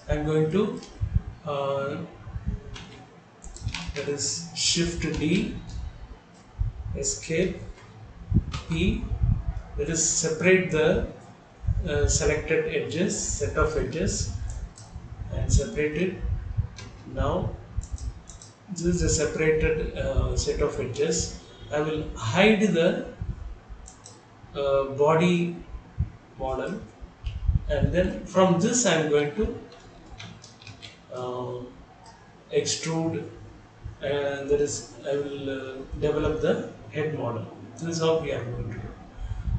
I'm going to uh, that is Shift D, Escape P. That is separate the selected edges, set of edges, and separate it. Now this is a separated set of edges. I will hide the body model, and then from this I am going to uh, extrude, and that is I will develop the head model. This is how we are going to do,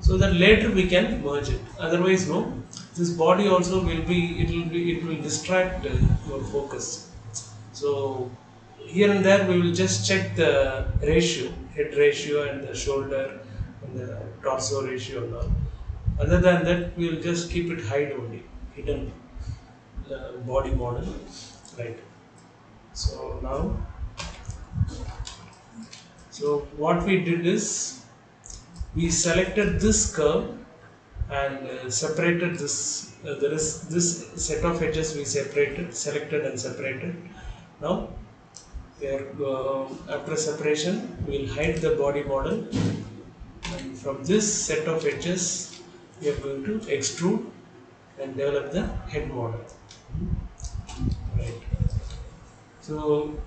so that later we can merge it. Otherwise, no. This body also will be it will distract your focus. So here and there we will just check the ratio, head ratio and the shoulder and the torso ratio and all. Other than that, we will just keep it hide only, hidden body model, right? So now, so what we did is we selected this curve and separated this. There is this set of edges we selected and separated. Now, we are, after separation, we will hide the body model, and from this set of edges, we are going to extrude and develop the head model. Right. So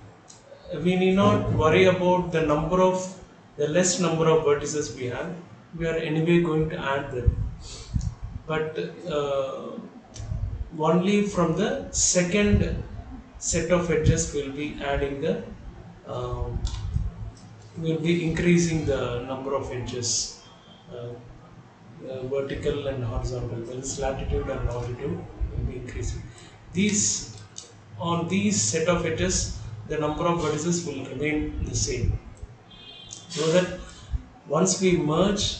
we need not worry about the less number of vertices we have. We are anyway going to add them, but only from the second set of edges will be adding the um, will be increasing the number of edges, uh, vertical and horizontal. That is latitude and longitude will be increasing. These on these set of edges, the number of vertices will remain the same. So that once we merge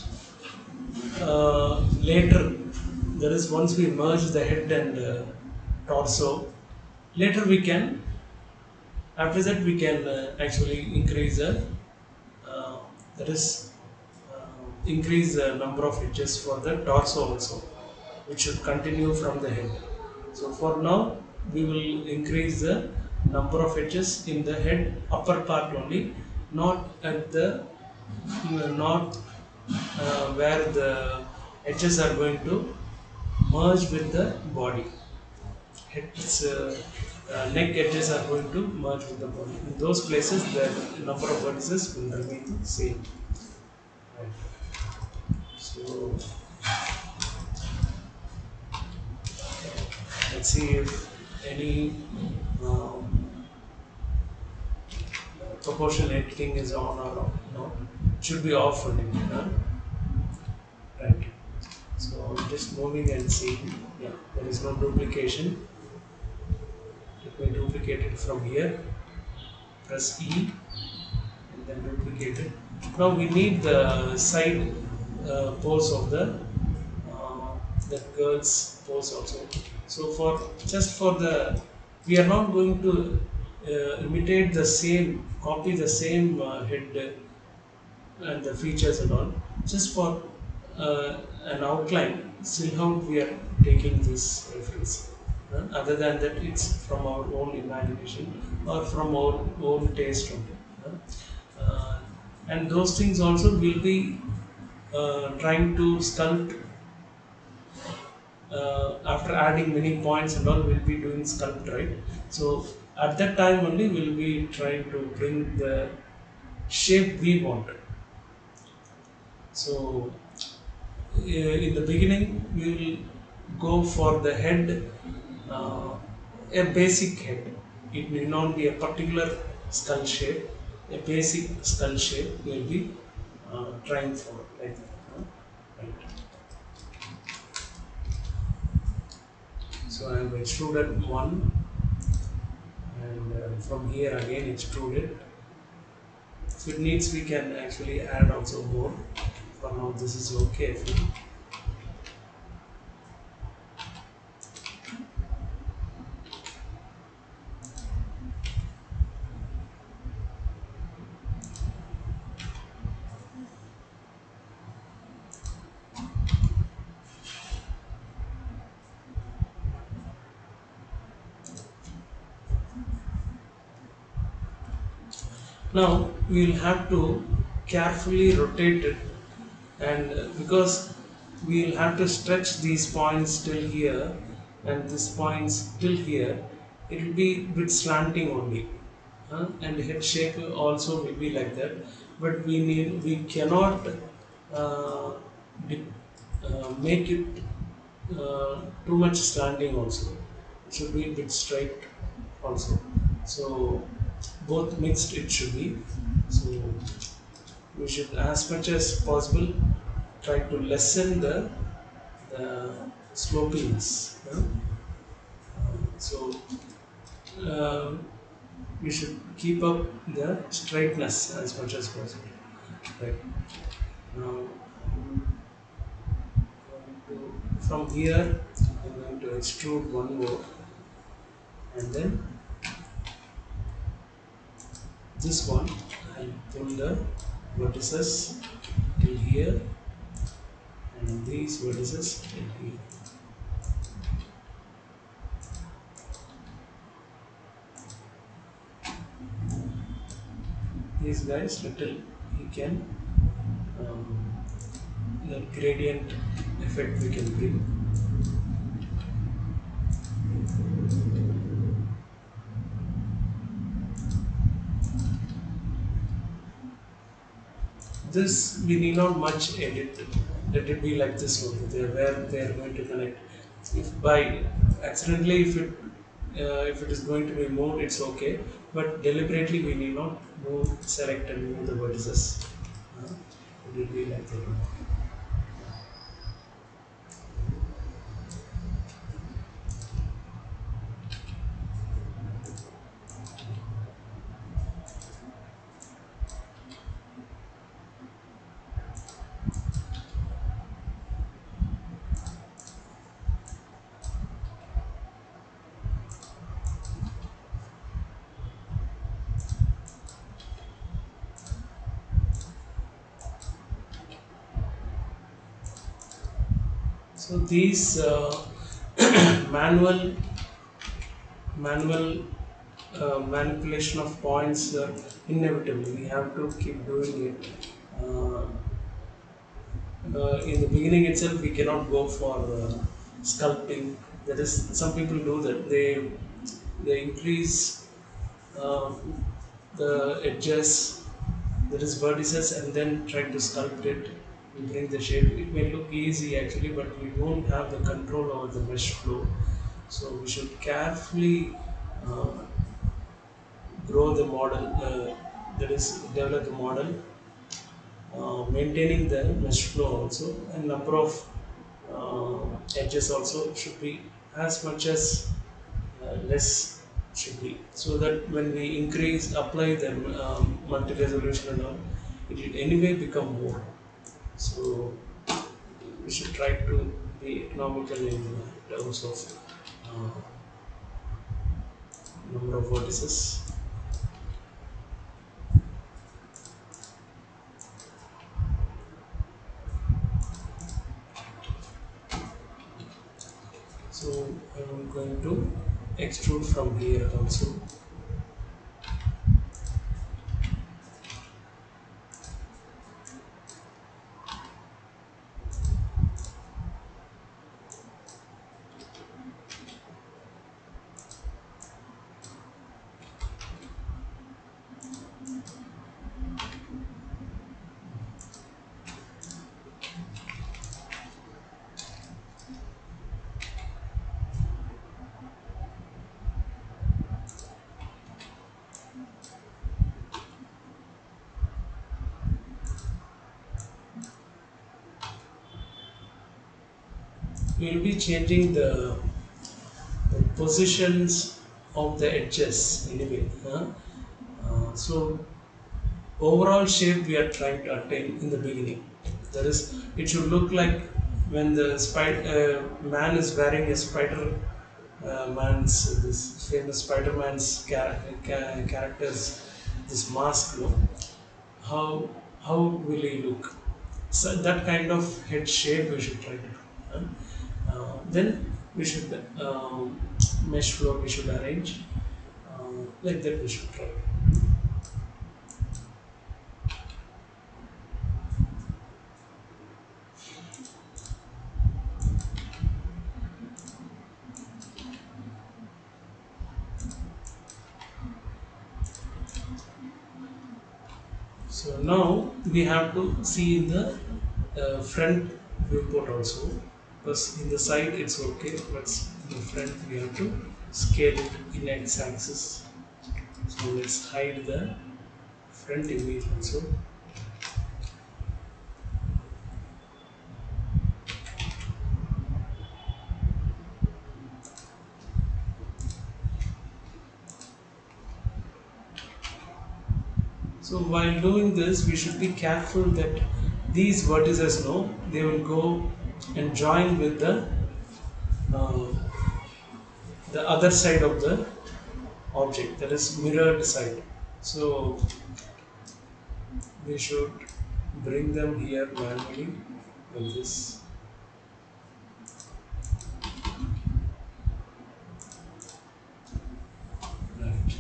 later, that is once we merge the head and torso, later we can after that we can actually increase the uh, that is increase the number of edges for the torso also, which should continue from the head. So for now we will increase the number of edges in the head upper part only, not at the not where the edges are going to merge with the body. Head's neck edges are going to merge with the body. In those places, the number of vertices will remain the same. Right. So let's see if any um, proportional editing is on or off. No, it should be off only. Huh? Right. So just moving and seeing. Yeah, there is no duplication. Let me duplicate it from here. Press E and then duplicate it. Now we need the side pose of uh, the girl's pose also. So for just for the we are not going to imitate the same, copy the same head and the features and all. Just for an outline, still how we are taking this reference. Other than that, it's from our own imagination or from our own taste only. And those things also will be trying to sculpt after adding many points and all. We'll be doing sculpt, right? So at that time only we'll be trying to bring the shape we want. So in the beginning we will go for the head, uh, a basic head. It may not be a particular skull shape. A basic skull shape will be trying for like that. Right. So I have extruded one, and from here again extruded. If it needs, we can actually add also more. For now, this is okay. I feel. Now we will have to carefully rotate it, and because we will have to stretch these points till here and these points till here, it will be bit slanting only. And head shape also will be like that, but we cannot uh, dip, make it too much slanting also. It should be a bit straight also. So both mixed it should be. So we should, as much as possible, try to lessen the slopiness. So um, we should keep up the straightness as much as possible. Right. Now, from here, I'm going to extrude one more, and then this one, I'll pull the vertices till here, and these vertices till here. These guys, little he can, um, the gradient effect we can bring. This we need not much edit. Let it be like this only. Where they are going to connect. If by accidentally, if it is going to be moved, it's okay. But deliberately, we need not move, select and move the vertices. Uh, it will be like that. So these manual manual manipulation of points inevitably we have to keep doing it. Uh, in the beginning itself we cannot go for sculpting. That is, some people do that. They increase uh, the edges, that is vertices, and then try to sculpt it and bring the shape. It may look easy actually, but we won't have the control over the mesh flow. So we should carefully uh, grow the model, that is develop the model, maintaining the mesh flow also, and number of edges also should be as much as less should be, so that when we increase apply the multi resolution and all, it will anyway become more. So we should try to be economical in terms of uh, number of vertices. So I'm going to extrude from here also. We'll be changing the positions of the edges anyway. So overall shape we are trying to attain in the beginning. That is, it should look like when the man is wearing a Spider Man's, this famous Spider Man's characters, this mask. No? How how will he look? So that kind of head shape we should try to do. Then we should mesh flow we should arrange like that we should try. So now we have to see in the front viewport also, because in the side it's okay, but in the front we have to scale it in x-axis. So let's hide the front image also. So while doing this, we should be careful that these vertices, no, they will go and join with uh, the other side of the object, that is mirrored side. So we should bring them here manually like this. Right.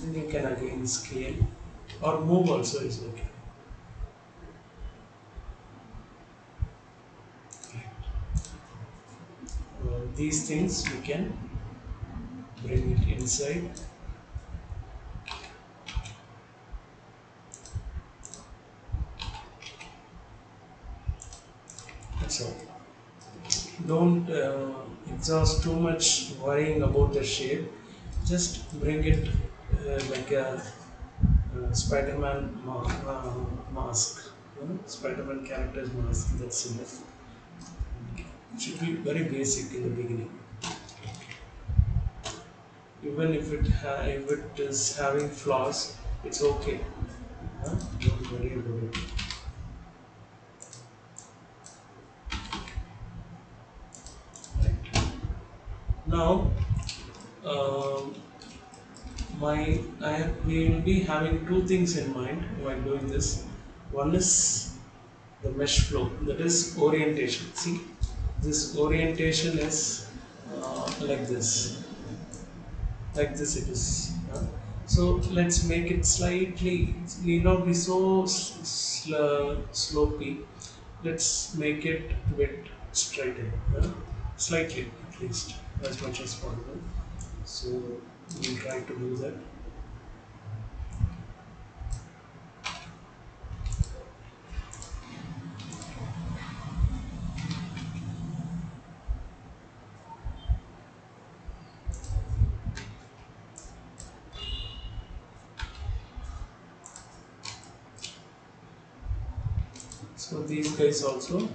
And you can again scale or move also is okay. These things we can bring it inside. That's all. Don't exhaust too much worrying about the shape. Just bring it like a Spider-Man mask. Spider-Man character's mask. That's enough. It should be very basic in the beginning. Even if it is having flaws, it's okay. Don't worry about it. Right. Now, um, we will be having two things in mind while doing this. One is the mesh flow, that is orientation. See, this orientation is like this it is. So let's make it slightly, it need not be so slopey. Let's make it a bit straighter, slightly at least, as much as possible. So we'll try to do that. So these guys also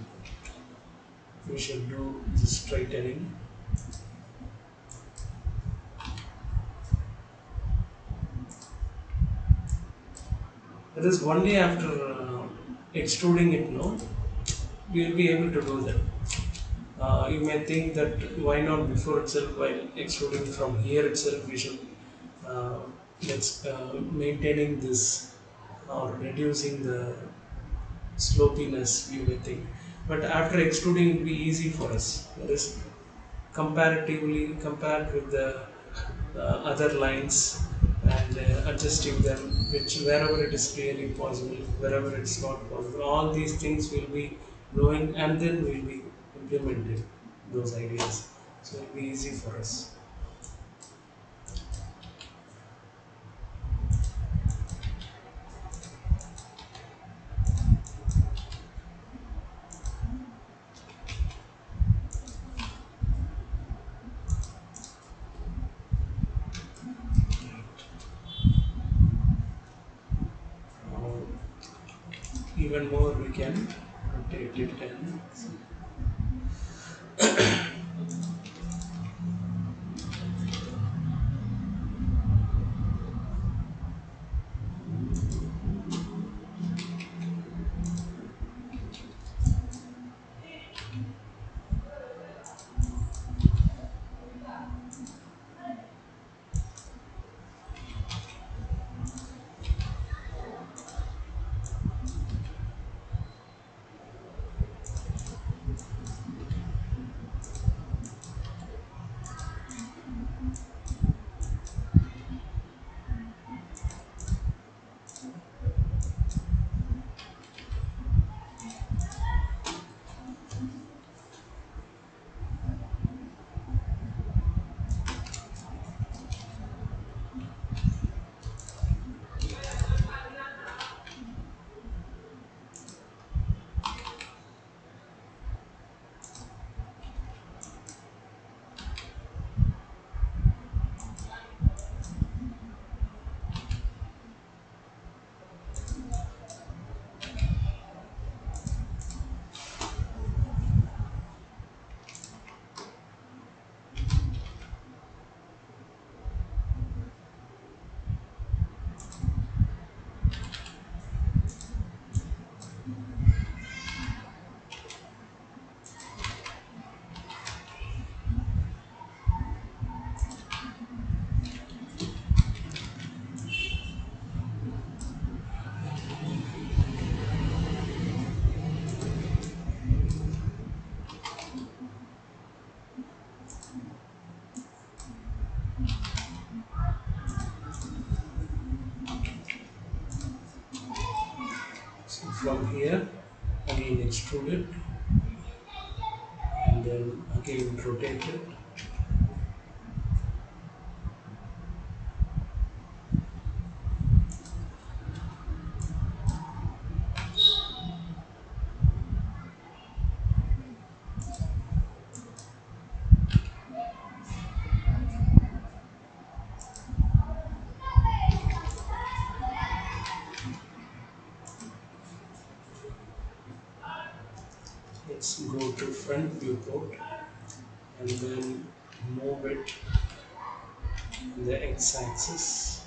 we should do the straightening. That is only after extruding it, no, we will be able to do that. You may think that why not before itself, while extruding from here itself, we should uh, let's maintaining this or reducing the slopiness, you may think. But after extruding, it will be easy for us. That is comparatively compared with the other lines, and adjusting them, which wherever it is clearly possible, wherever it's not possible, all these things will be knowing, and then we'll be implementing those ideas. So it'll be easy for us. Uh, Even more, we can rotate it and from here, again extrude it, and then again rotate it. Let's go to front viewport and then move it in the x-axis.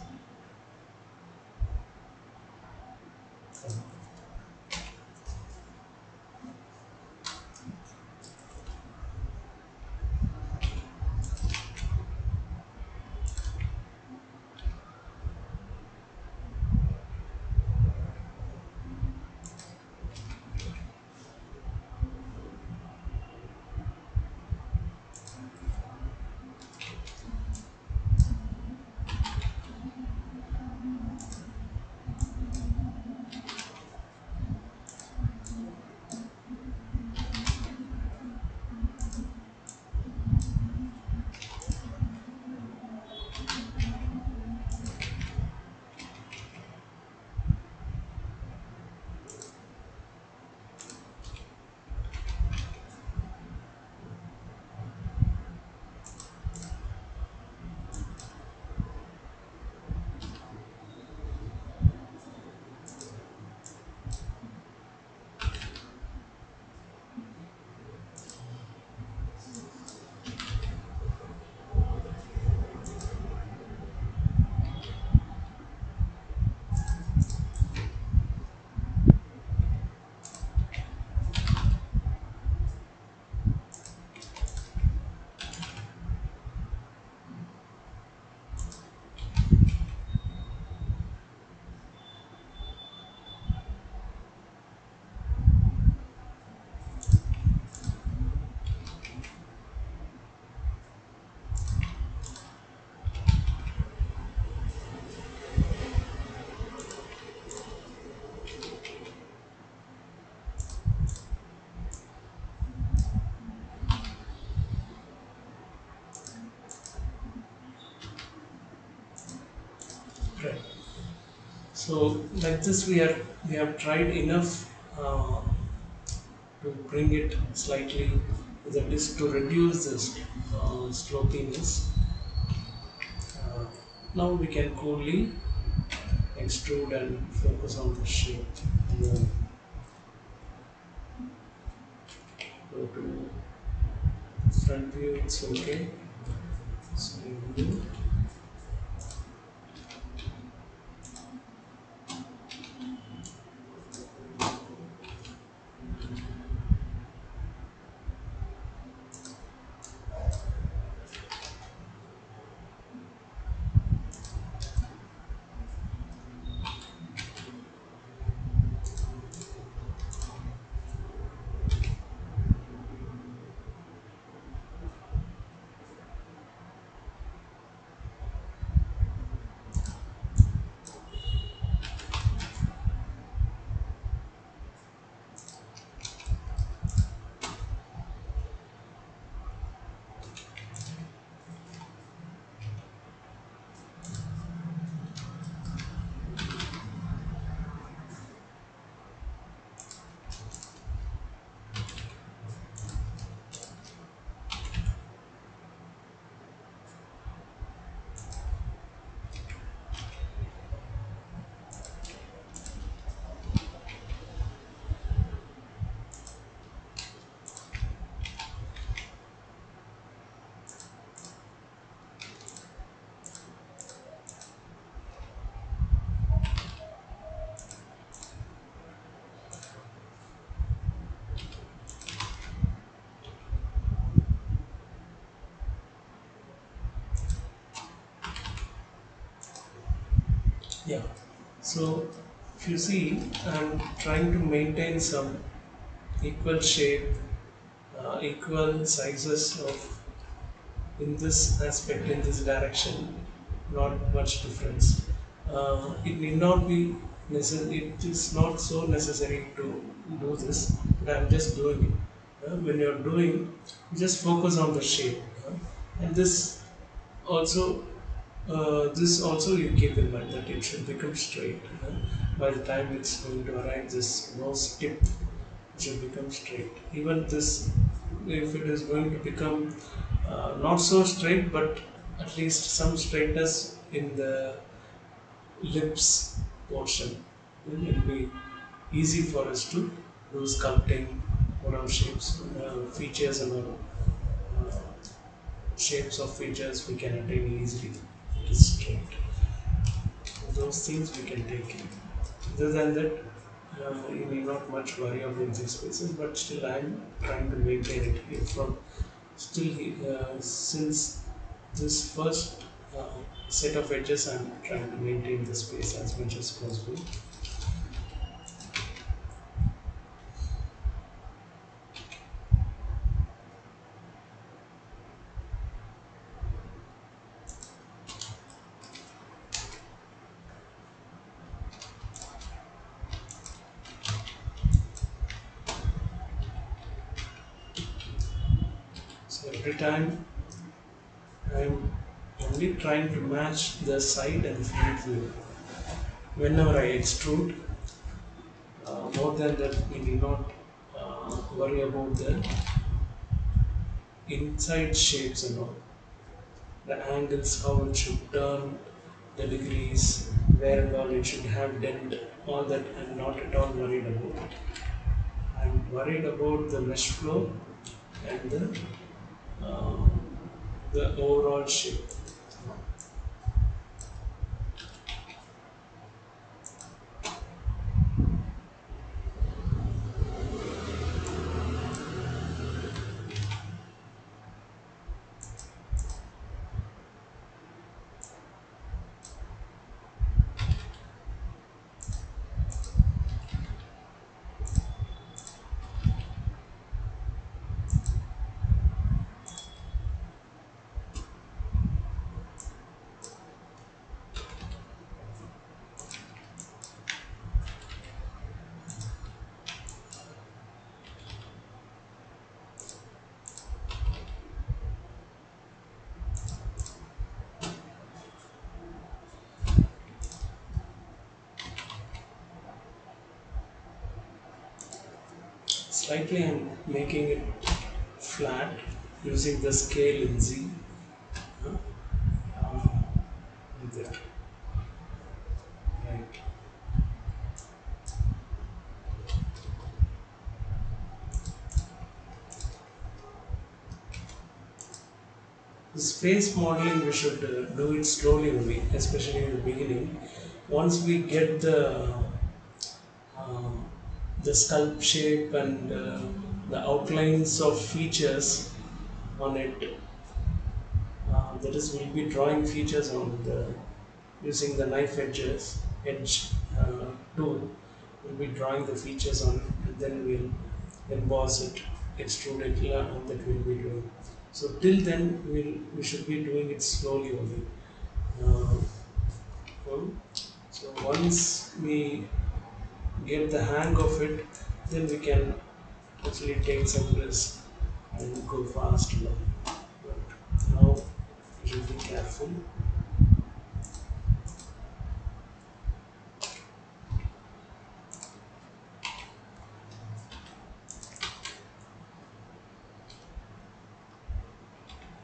Right. So like this, we have tried enough to bring it slightly with the disc to reduce this slopiness. Uh, Now we can coolly extrude and focus on the shape. Then go to front view, it's okay. So view, yeah. So if you see, I'm trying to maintain some equal shape, equal sizes of in this aspect, in this direction, not much difference. It need not be It is not so necessary to do this, but I'm just doing it. When you're doing, just focus on the shape. And also, this also you keep in mind that it should become straight. By the time it's going to arrive, this nose tip should become straight. Even this, if it is going to become not so straight, but at least some straightness in the lips portion, then it will be easy for us to do sculpting, whatever shapes, features, and all shapes of features we can attain easily. It is straight. Those things we can take in. Other than that, you need not much worry about these spaces, but still I'm trying to maintain it here from still since this first uh, set of edges I'm trying to maintain the space as much as possible. So every time I'm only trying to match the side and front view. Whenever I extrude, more than that we need not worry about the inside shapes and all. The angles, how it should turn, the degrees, where and all it should have dent, all that I'm not at all worried about. I'm worried about the mesh flow and uh, the overall shape. Slightly I'm making it flat using the scale in Z. Like that. Right. This face modeling we should do it slowly only, especially in the beginning. Once we get um, the sculpt shape and the outlines of features on it, that is, we'll be drawing features on the using the knife edge tool. We'll be drawing the features on it, and then we'll emboss it, extrude it, and that we'll be doing. So till then, we should be doing it slowly only. Uh, um, so once we get the hang of it, then we can actually take some risk and go fast. But now we should be careful.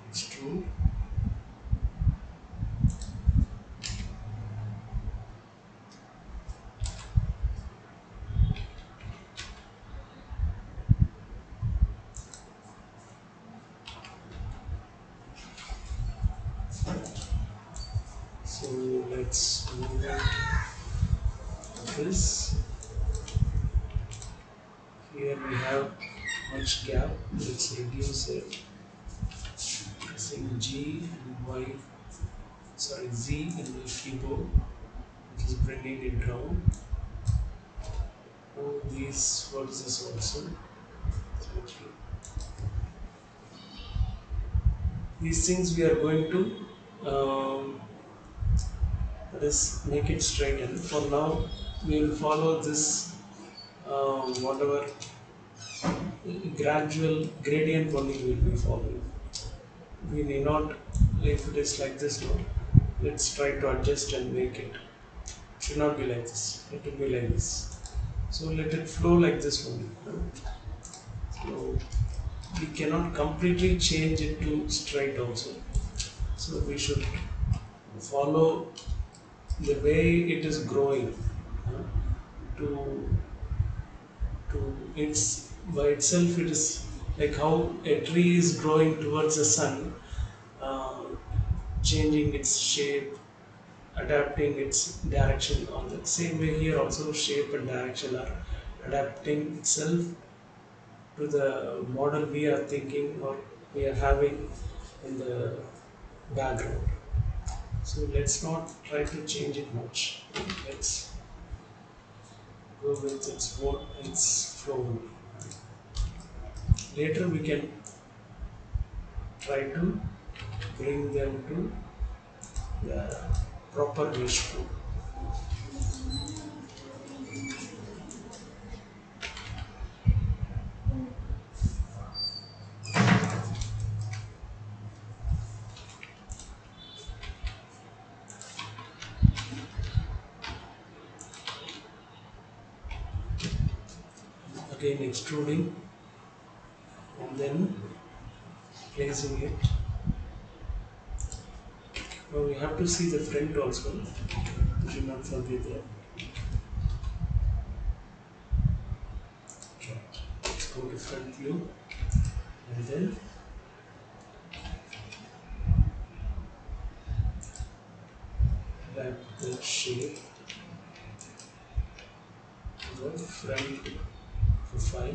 It's true. So let's move on to this. Here we have much gap. Let's reduce it. Pressing G and Y, sorry Z in the keyboard, which is bringing it down. All these vertices also. So these things we are going to that is make it straighten. For now, we will follow this whatever gradual gradient only we will be following. We need not, if it is like this, no, let's try to adjust and make it. Should not be like this, it will be like this. So let it flow like this only. So we cannot completely change it to straight also. So we should follow the way it is growing uh, to it's by itself. It is like how a tree is growing towards the sun, uh, changing its shape, adapting its direction. On the same way here also shape and direction are adapting itself to the model we are thinking or we are having in the background. So let's not try to change it much. Let's go with its flow. Later we can try to bring them to the proper ratio. Again extruding and then placing it. Now we have to see the front also. We should not forget that. Right. Let's go to front view and then back the shape to the front profile.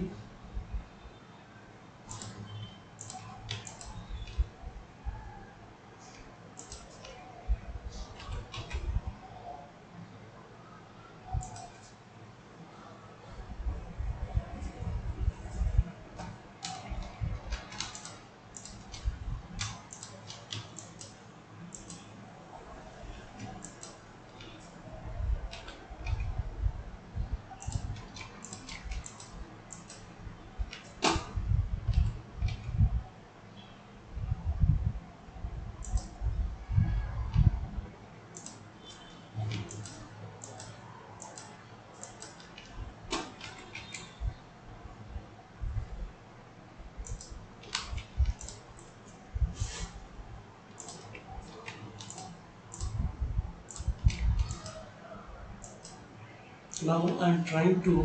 Now I'm trying to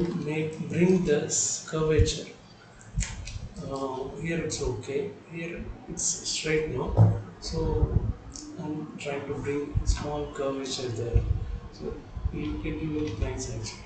bring this curvature. Here it's okay. Here it's straight now. So I'm trying to bring small curvature there. So it will look nice actually.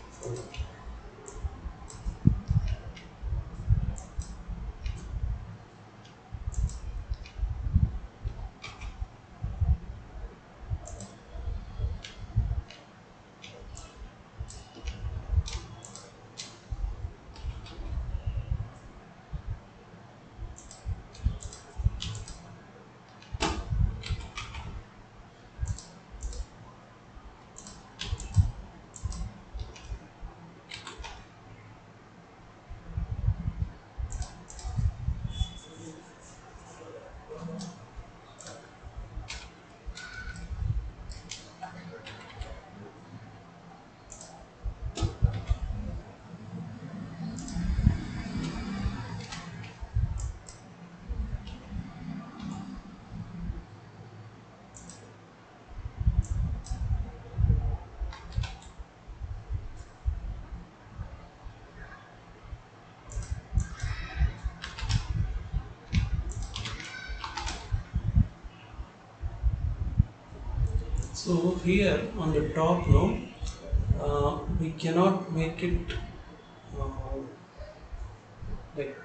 So here on the top, no, we cannot make it uh, like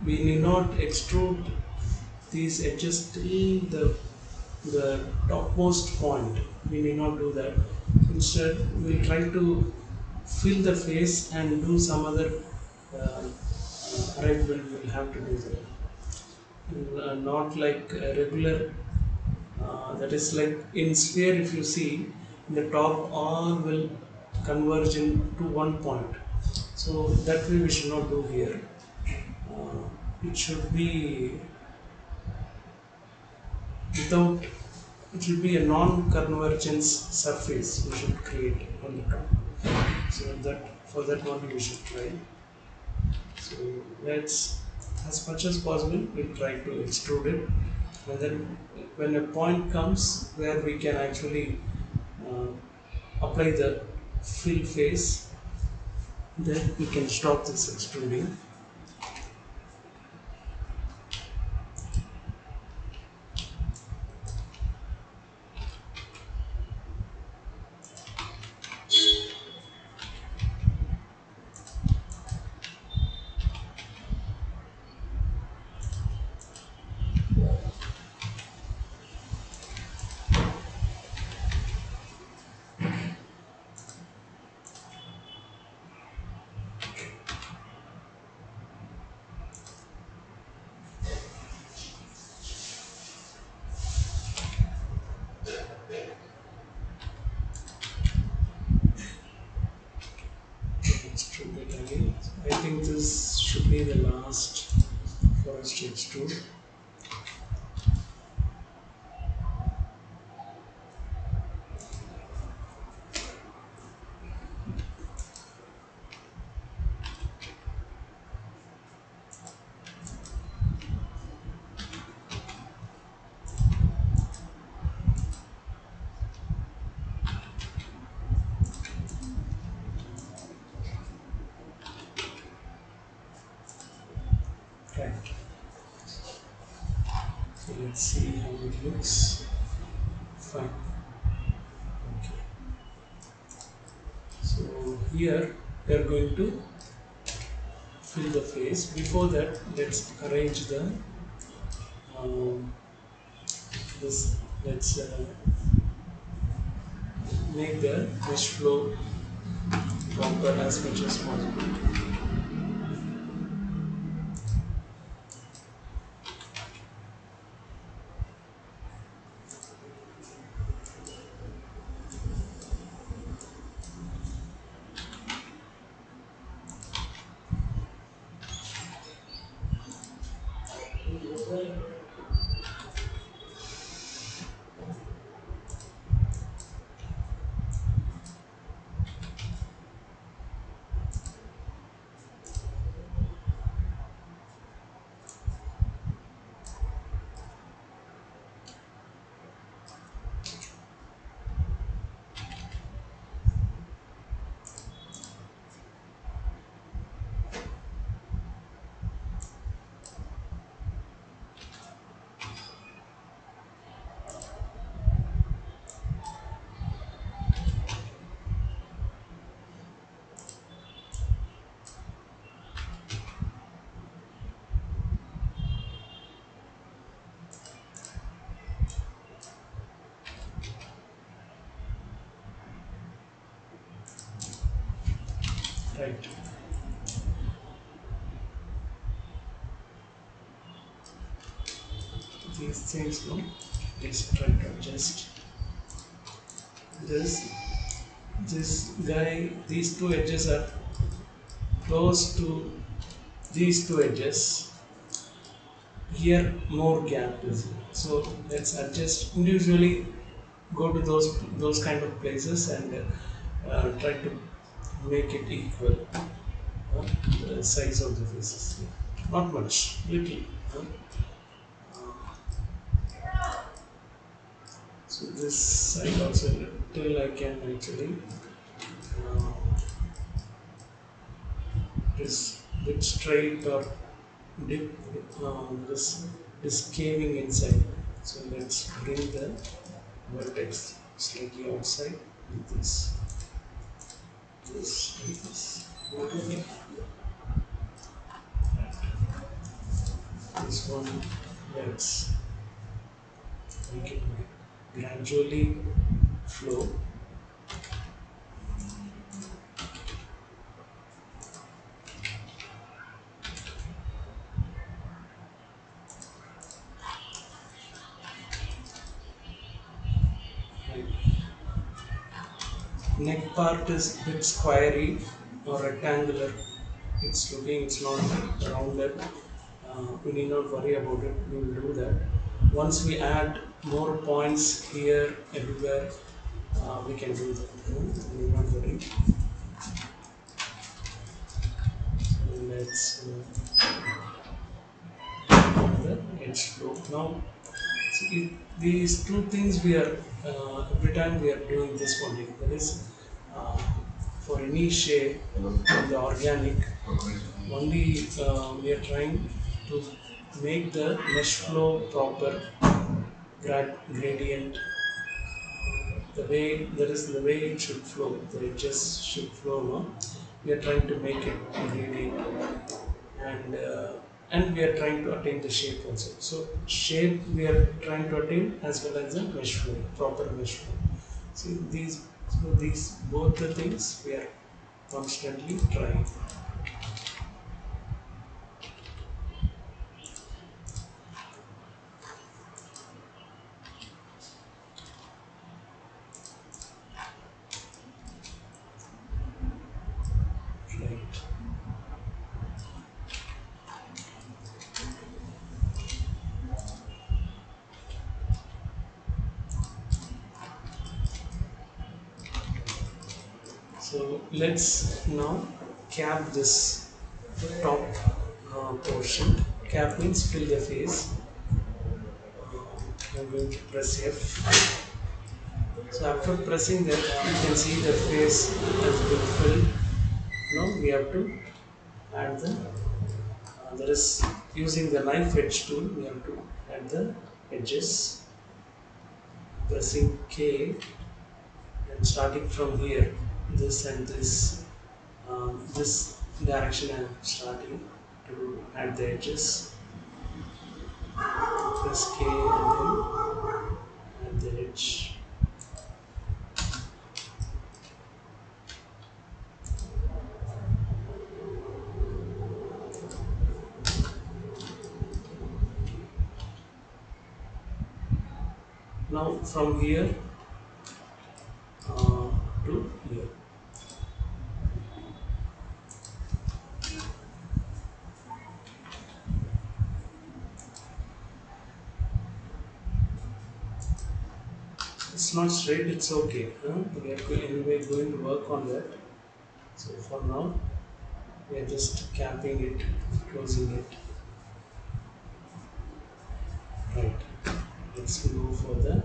we need not extrude these edges till the topmost point. We need not do that. Instead, we'll try to fill the face and do some other uh, arrangement. We'll have to do that. Not like a regular. That is like in sphere. If you see, in the top all will converge into one point. So that way we should not do here. Uh, it should be without, it should be a non-convergence surface we should create on the top. So that for that one we should try. So let's, as much as possible, we try to extrude it, and then when a point comes where we can actually uh, apply the fill phase, then we can stop this extruding. Extrude it again. I think this should be the last for us to extrude. Right. So let's see how it looks. Fine. Okay. So here we are going to fill the face. Before that, let's arrange the um, this. Let's make the mesh flow proper as much as possible. Right. These things, no. Let's try to adjust this. This guy, these two edges are close to these two edges. Here, more gap is. So let's adjust individually. Go to those kind of places and try to make it equal. The size of the faces. Not much, little. So this side also little I can actually uh, this bit straight or dip this caving inside. So let's bring the vertex slightly outside with this. Okay. This one, let's make it gradually flow. neck part is bit squarey or rectangular. It's not rounded. We need not worry about it. We will do that. Once we add more points here, everywhere, we can do that. We need not worry. So let's the edge flow. Now, see, these two things we are every time we are doing this only. That is uh, for any shape in the organic. Only we are trying to make the mesh flow proper, gradient, the way that is the way it should flow. The edges should flow. No, we are trying to make it gradient, and we are trying to attain the shape also. So shape we are trying to attain as well as the mesh flow, proper mesh flow. See these both the things we are constantly trying. Right. So let's now cap this top portion. Cap means fill the face. I'm going to press F. So after pressing that, you can see the face has been filled. Now we have to add the that is using the knife edge tool. We have to add the edges. Pressing K and starting from here, this and this direction. I'm starting to add the edges. Press K and then add the edge. Now from here to here. It's not straight, it's okay. We are anyway going to work on that. So for now, we are just capping it, closing it. Right. Let's go for the.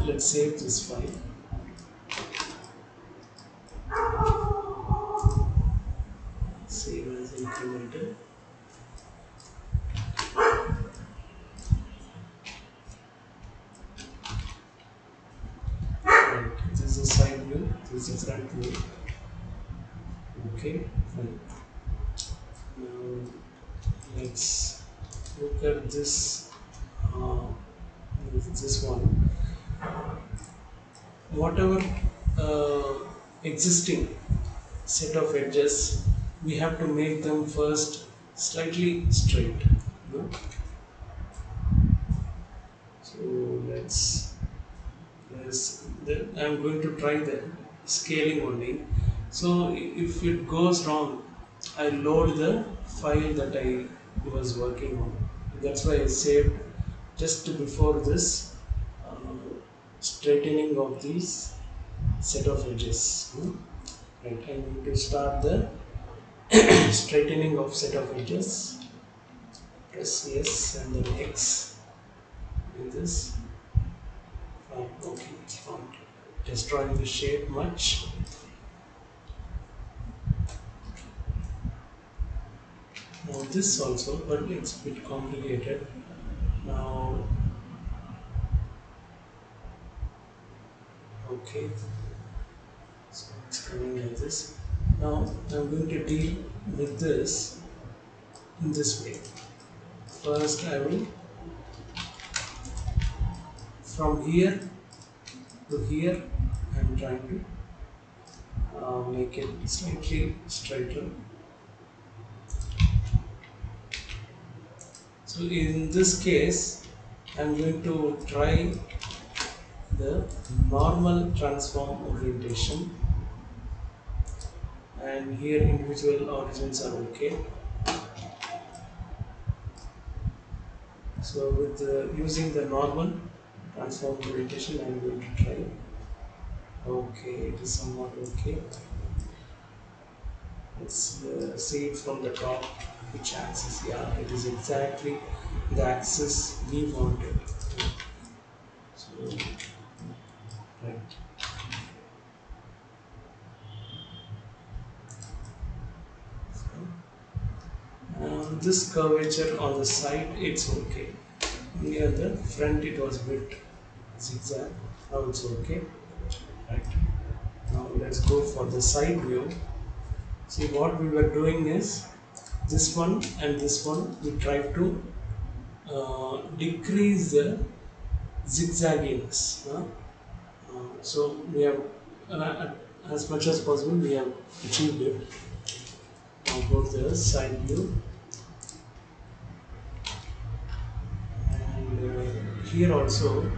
Let's save this file. Save as incremental. Right. This is a side view. This is a front view. Okay. Fine. Now let's look at this. Uh, this one. Whatever existing set of edges, we have to make them first slightly straight. No? So let's I'm going to try the scaling only. So if it goes wrong, I load the file that I was working on. That's why I saved just before this uh, straightening of these set of edges. Right, I need to start the straightening of set of edges. Press yes and then X in this. Okay, it's not destroying the shape much. Now this also, but it's a bit complicated. Now, okay, so it's coming like this. Now I'm going to deal with this in this way. First, I will from here to here. I'm trying to make it slightly straighter. So in this case, I'm going to try the normal transform orientation, and here individual origins are okay. So with using the normal transform orientation, I'm going to try. Okay, it is somewhat okay. Let's see it from the top. Which axis? Yeah, it is exactly the axis we wanted. So right. This curvature on the side, it's okay. Near the front, it was bit zigzag. Now it's okay. Right. Now let's go for the side view. See, what we were doing is this one and this one. We try to decrease the zigzagginess. So we have, uh, as much as possible, we have achieved it. Now go to the side view, and here also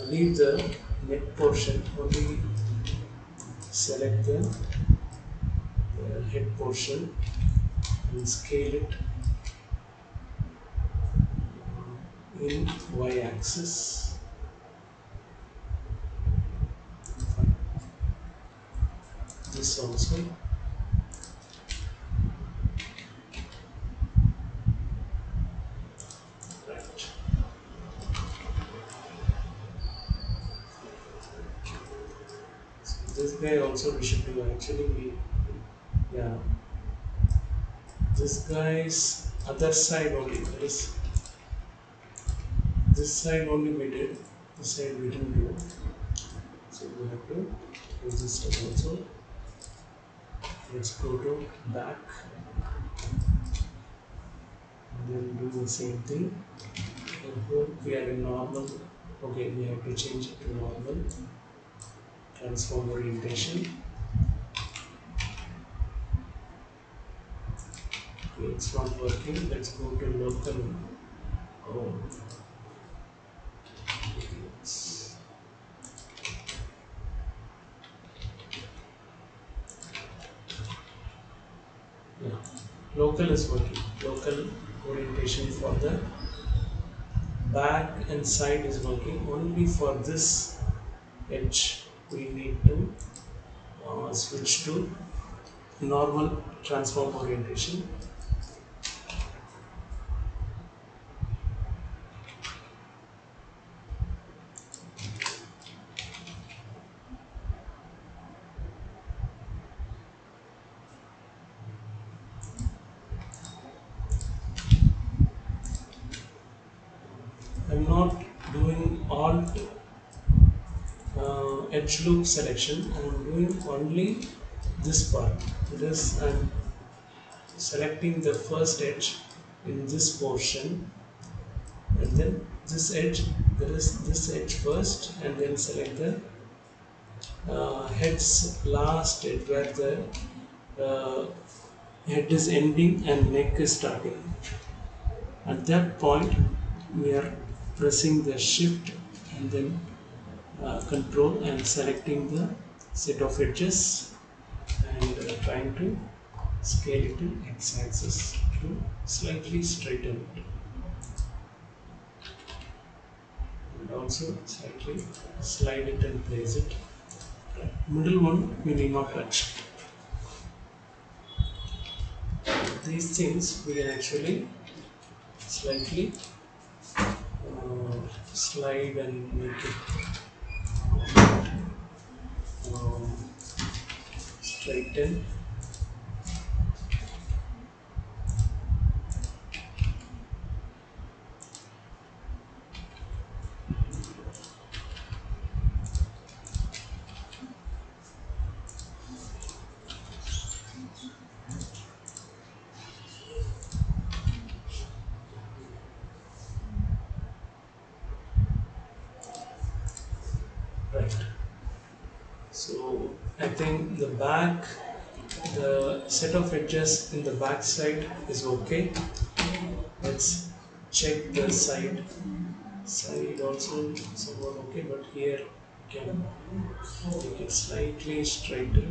leave the neck portion, only select the head portion and scale it in y axis. This also. Right. So this guy also we should do, actually we, yeah, this guy's other side only, that is this side only we did, this side we didn't do. So we have to do this side also. Let's go to back and then do the same thing. And here we are in normal. Okay, we have to change it to normal. Transform orientation. Okay, it's not working. Let's go to local. Oh, it's, yeah. Local is working. Local orientation for the back and side is working. Only for this edge we need to switch to normal transform orientation. I'm not doing all edge loop selection. I'm doing only this part. That is, I'm selecting the first edge in this portion, and then this edge. There is this edge first, and then select the head's last edge where the uh, head is ending and neck is starting. At that point, we are pressing the shift and then control and selecting the set of edges and trying to scale it in x-axis to slightly straighten it, and also slightly slide it and place it. Middle one we need not touch. These things we can actually slightly slide and make it um, straighten. Right. So I think the set of edges in the back side is okay. Let's check the side. Side also somewhat okay, but here you can make it slightly straighter.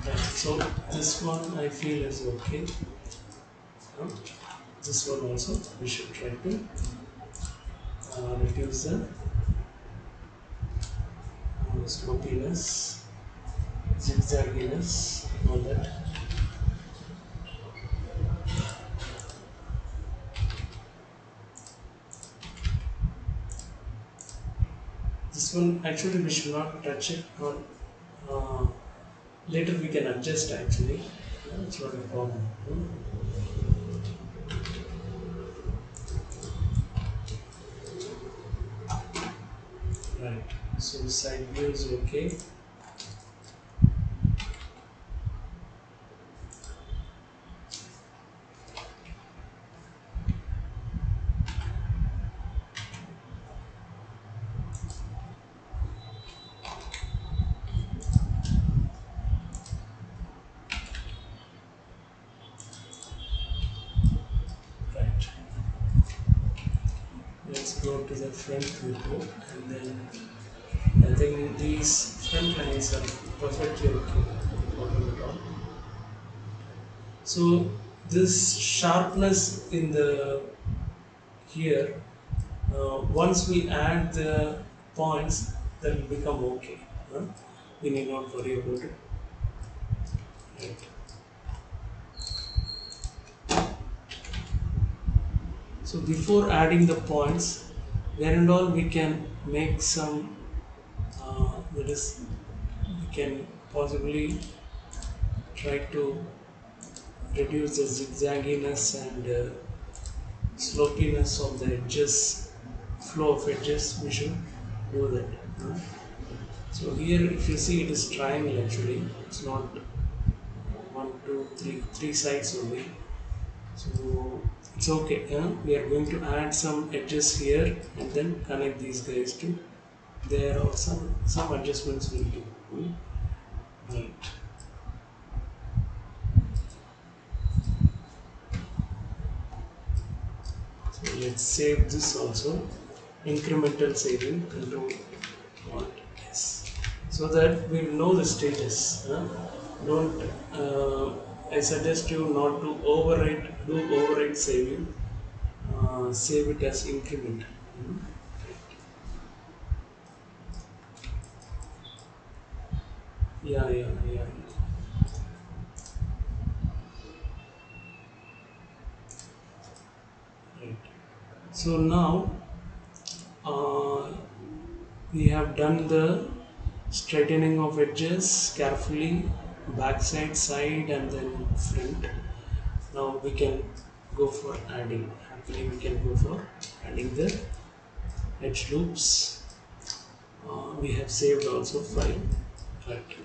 Right. So this one I feel is okay. Uh, this one also we should try to reduce the slopiness, zigzagginess, all that. This one actually we should not touch it. On, uh, later we can adjust actually. It's not a problem. Right. So side view is okay. Right. Let's go to the front view and then I think these front lines are perfectly okay. No problem at all. So this sharpness in the here, once we add the points, that will become okay. Huh? We need not worry about it. Right. So before adding the points, where and all we can make some, that is, we can possibly try to reduce the zigzagginess and slopiness of the edges, flow of edges, we should do that. Huh? So here if you see it is triangle actually, it's not one, two, three sides only. So it's okay. Huh? We are going to add some edges here and then connect these guys to there or some adjustments we'll do. Hmm? Right. So let's save this also. Incremental saving, control alt yes. So that we'll know the stages. Huh? Don't I suggest you not to override saving. Save it as increment. Hmm? Yeah, yeah, yeah. Right. So now uh, we have done the straightening of edges carefully, backside, side, and then front. Now we can go for adding. Actually, we can go for adding the edge loops. We have saved also file. Right.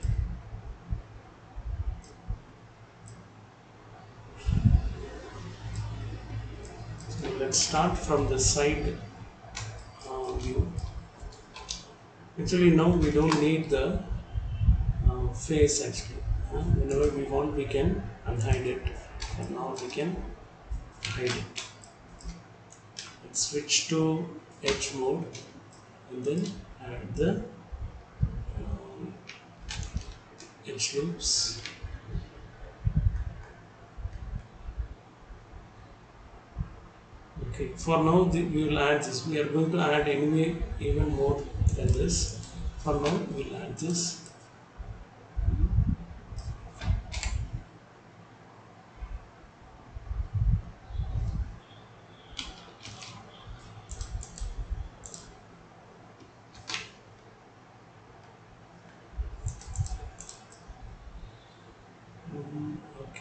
So let's start from the side view. Actually, now we don't need the face actually. Whenever we want, we can unhide it. And now we can hide it. Let's switch to edge mode and then add the edge loops. Okay, for now we will add this. We are going to add anyway even more than this. For now, we will add this.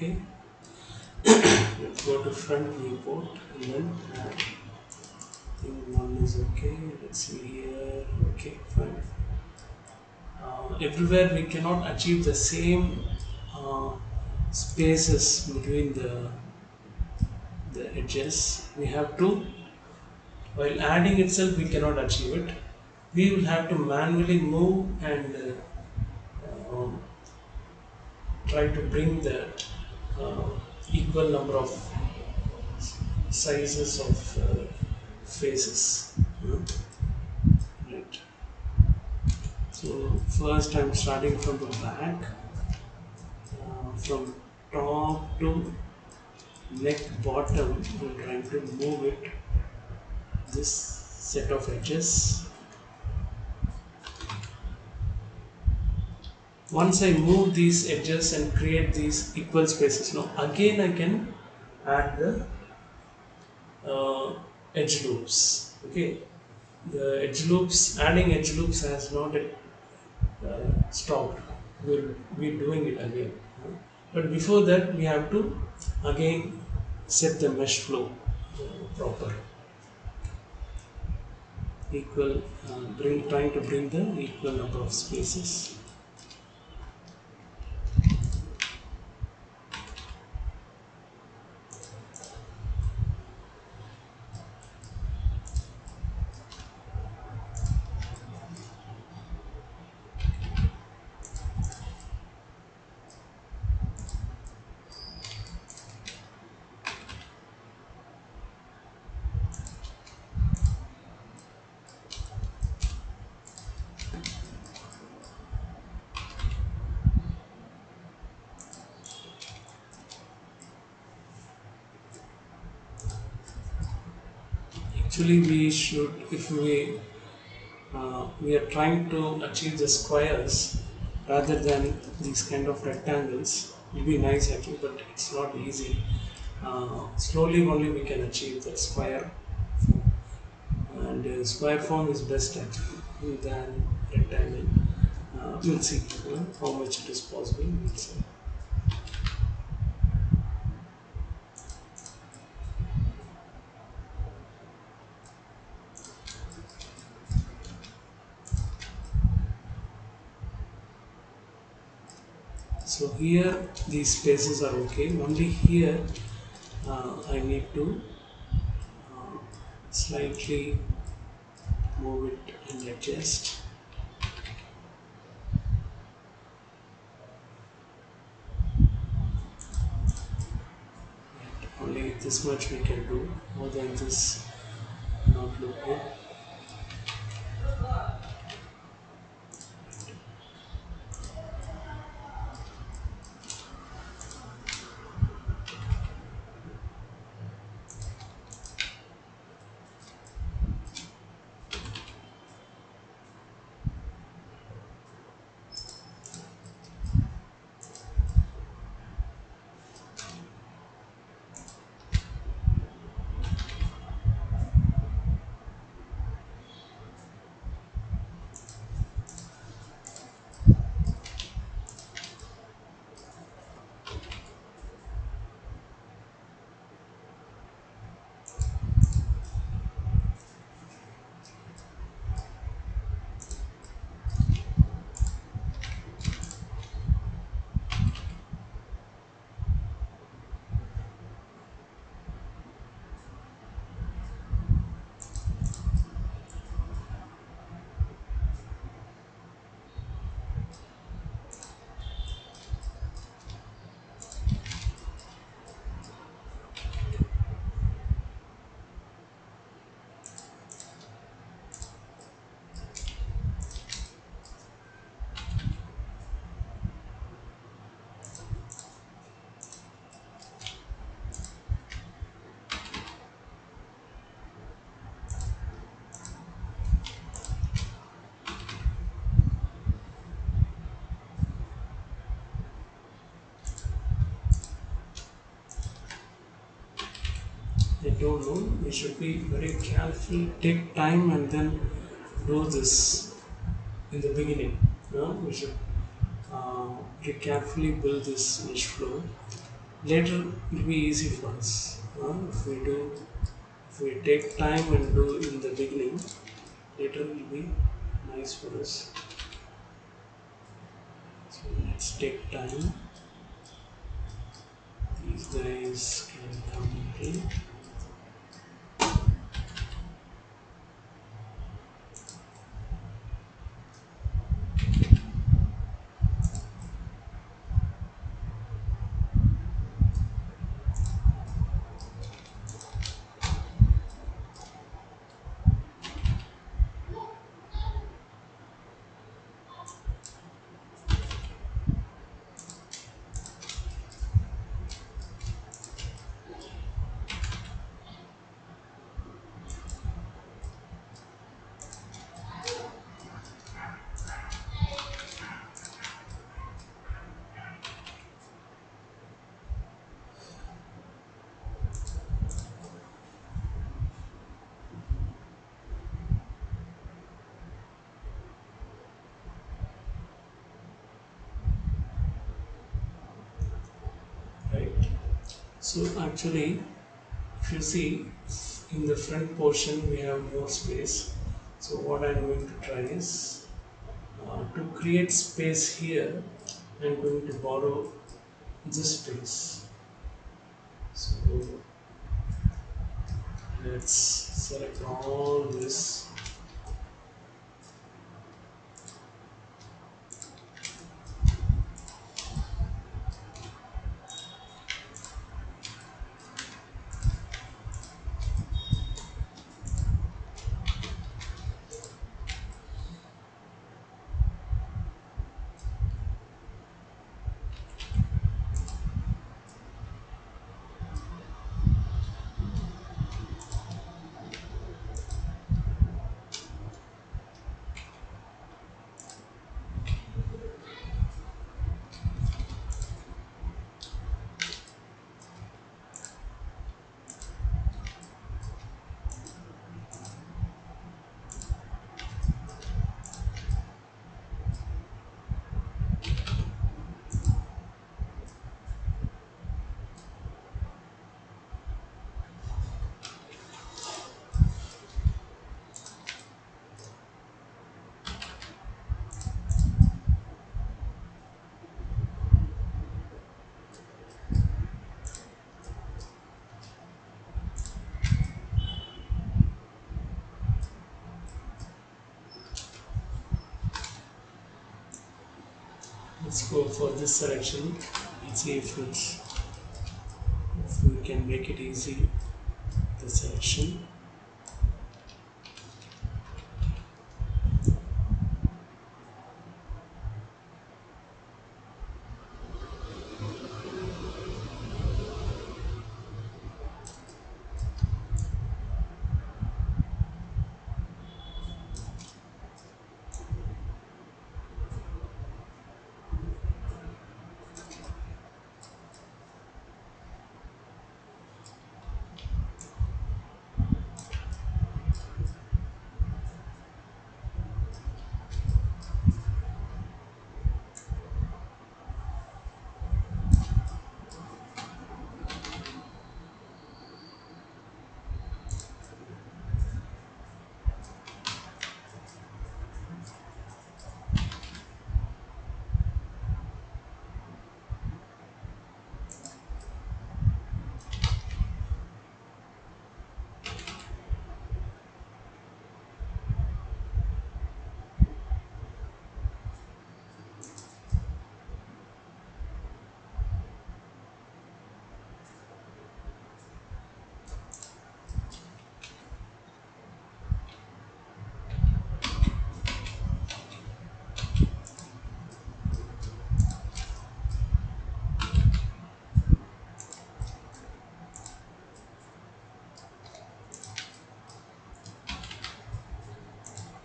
okay. Let's go to front viewport and then add. I think one is okay. Let's see here. Okay, fine. Everywhere we cannot achieve the same uh, spaces between the edges. We have to, while adding itself, we cannot achieve it. We will have to manually move and try to bring the uh, equal number of sizes of faces. Right. So first I'm starting from the back, from top to neck bottom. I'm trying to move it this set of edges. Once I move these edges and create these equal spaces, now again I can add the uh, edge loops. Okay, the edge loops, adding edge loops has not stopped. We'll be doing it again. But before that, we have to again set the mesh flow proper, equal, trying to bring the equal number of spaces. Actually, we should, if we are trying to achieve the squares rather than these kind of rectangles, it will be nice actually, but it's not easy. Slowly only we can achieve the square form, and square form is best actually than rectangle. We'll see how much it is possible. We'll see. So here these spaces are okay. Only here I need to slightly move it and adjust. Only this much we can do. More than this, not look good. I don't know. We should be very careful, take time, and then do this in the beginning. We should very carefully build this mesh flow. Later it will be easy for us. If we take time and do in the beginning, later it will be nice for us. So let's take time. These guys can come in. Right. So actually, if you see in the front portion we have more space. So what I'm going to try is to create space here. I'm going to borrow this space. So let's select all this. Let's go for this selection and see if we can make it easy. The selection.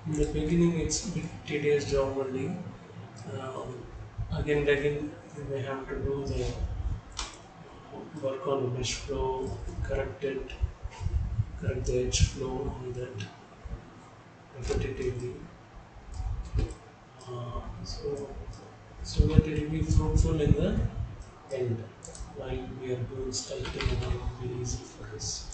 In the beginning, it's a bit tedious job only. Um, again and again, you may have to do the work on the mesh flow, correct it, correct the edge flow, all that repetitively. So that it will be fruitful in the end. while we are doing sculpting, and it will be easy for us.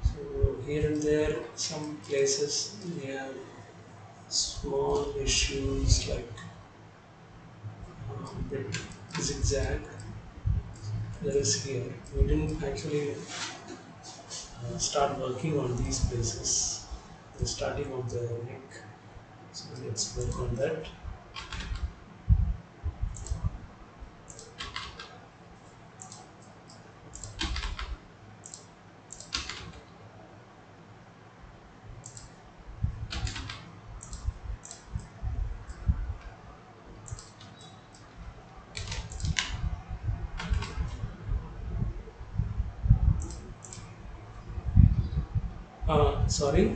So here and there, some places we have small issues like bit zigzag. There is here. We didn't actually start working on these places. The starting of the neck. So let's work on that. Sorry,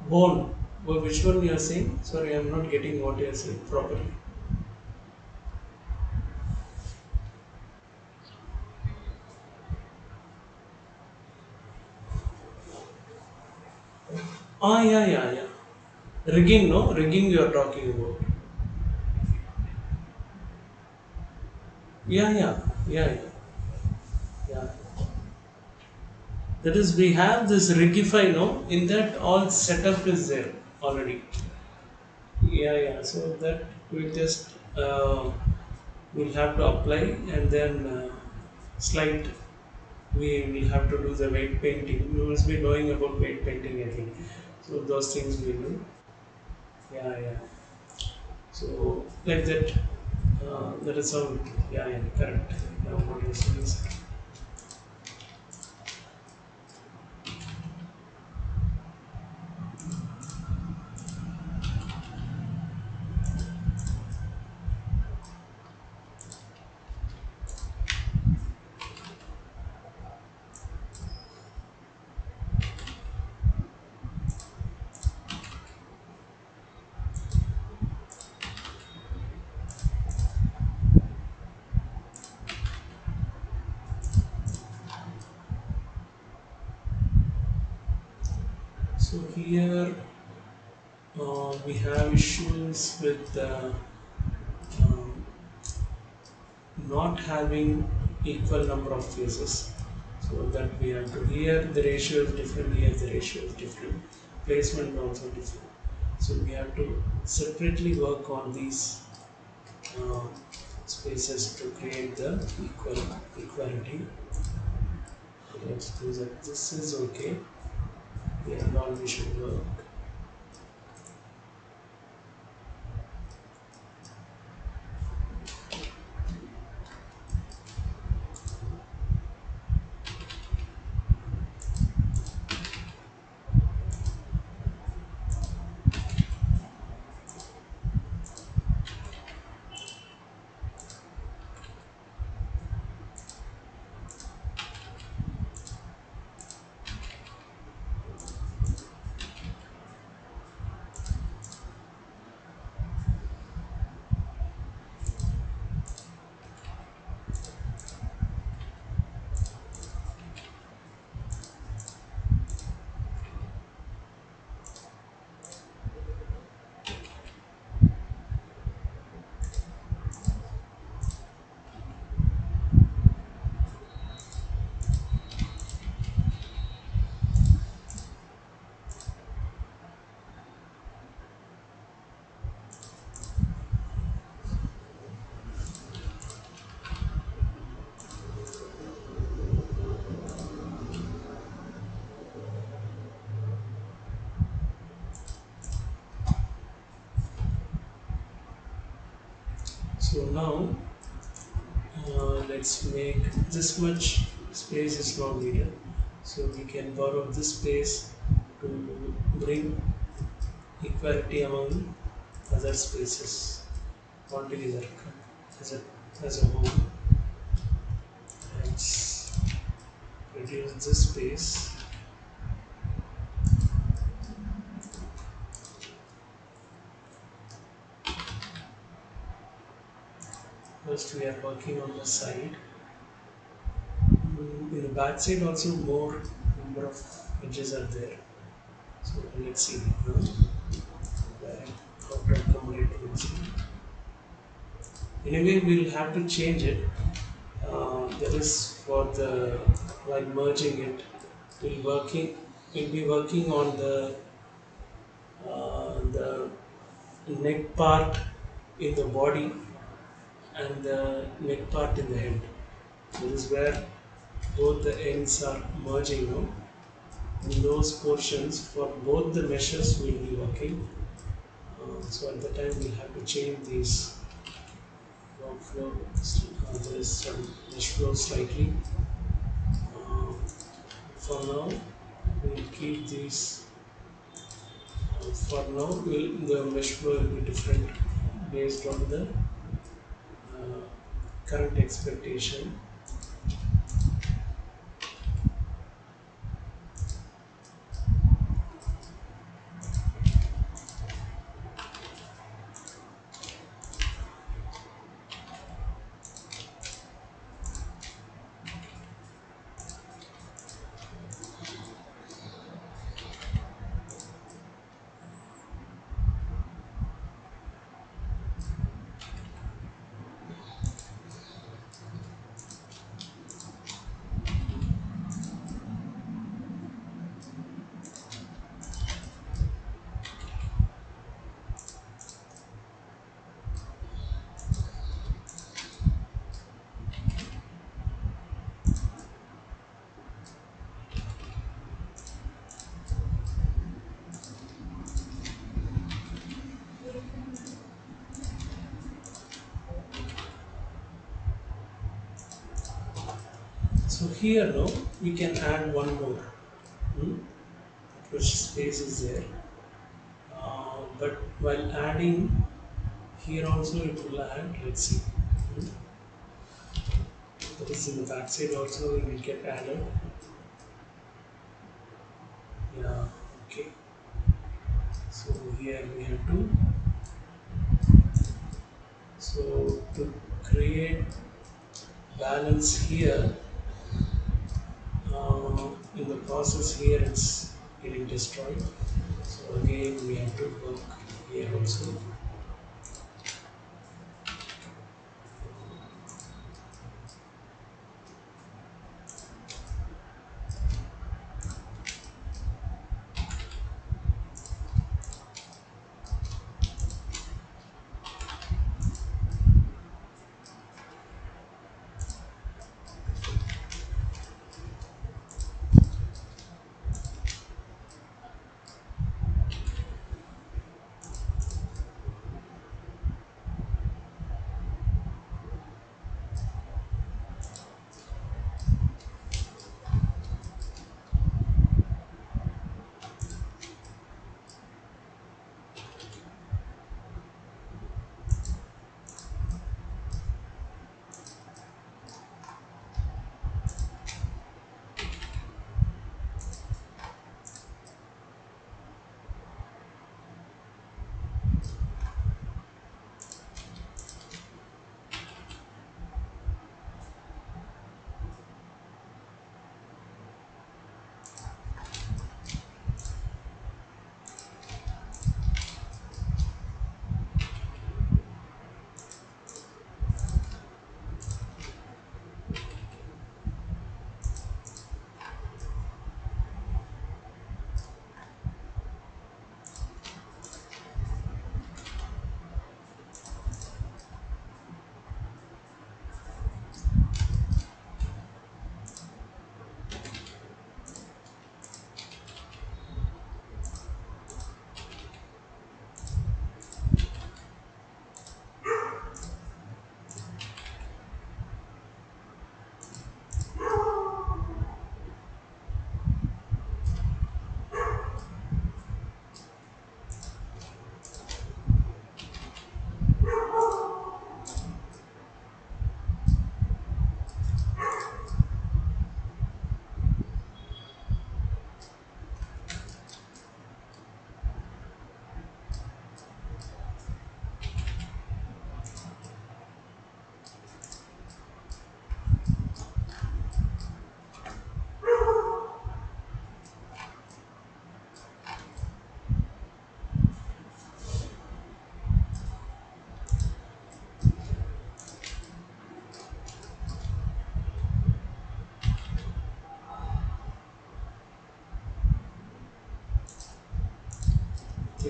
bone. Well, which one you are saying? Sorry, I'm not getting what you are saying properly. Yeah, yeah, yeah. Rigging, no? Rigging you are talking about. Yeah, yeah, yeah, yeah. Yeah. That is, we have this Rigify, no? In that, all setup is there already. Yeah, yeah. So that we just we'll have to apply, and then slide. We will have to do the weight painting. You must be knowing about weight painting, I think. So those things we do. Yeah, yeah. So like that. That is how. Yeah, yeah. Correct. Now what you're saying is. So here we have issues with um, not having equal number of faces. So that we have to, here the ratio is different, here the ratio is different. placement also different. So we have to separately work on these uh, spaces to create the equality. Let's do that. This is okay. Yeah, now we should work. So now let's make this much space is not needed. So we can borrow this space to bring equality among other spaces altogether as a whole. Let's reduce this space. First we are working on the side. In the back side also more number of edges are there. So let's see where how to accommodate it. Anyway, we'll have to change it. That is for the while merging it, we'll be working on the neck part in the body and the neck part in the head. This is where both the ends are merging now. In those portions, for both the meshes, we'll be working. So at the time, we'll have to change these workflow. There is some mesh flow slightly. Uh, for now, we'll keep these. For now, the mesh flow will be different based on the current expectation. So here now we can add one more, hmm, which space is there. But while adding here also it will add. Let's see. Hmm. That is in the backside also it will get added. Yeah. Okay. So here we have to. So to create balance here, in the process here it's getting destroyed. So again we have to work here also.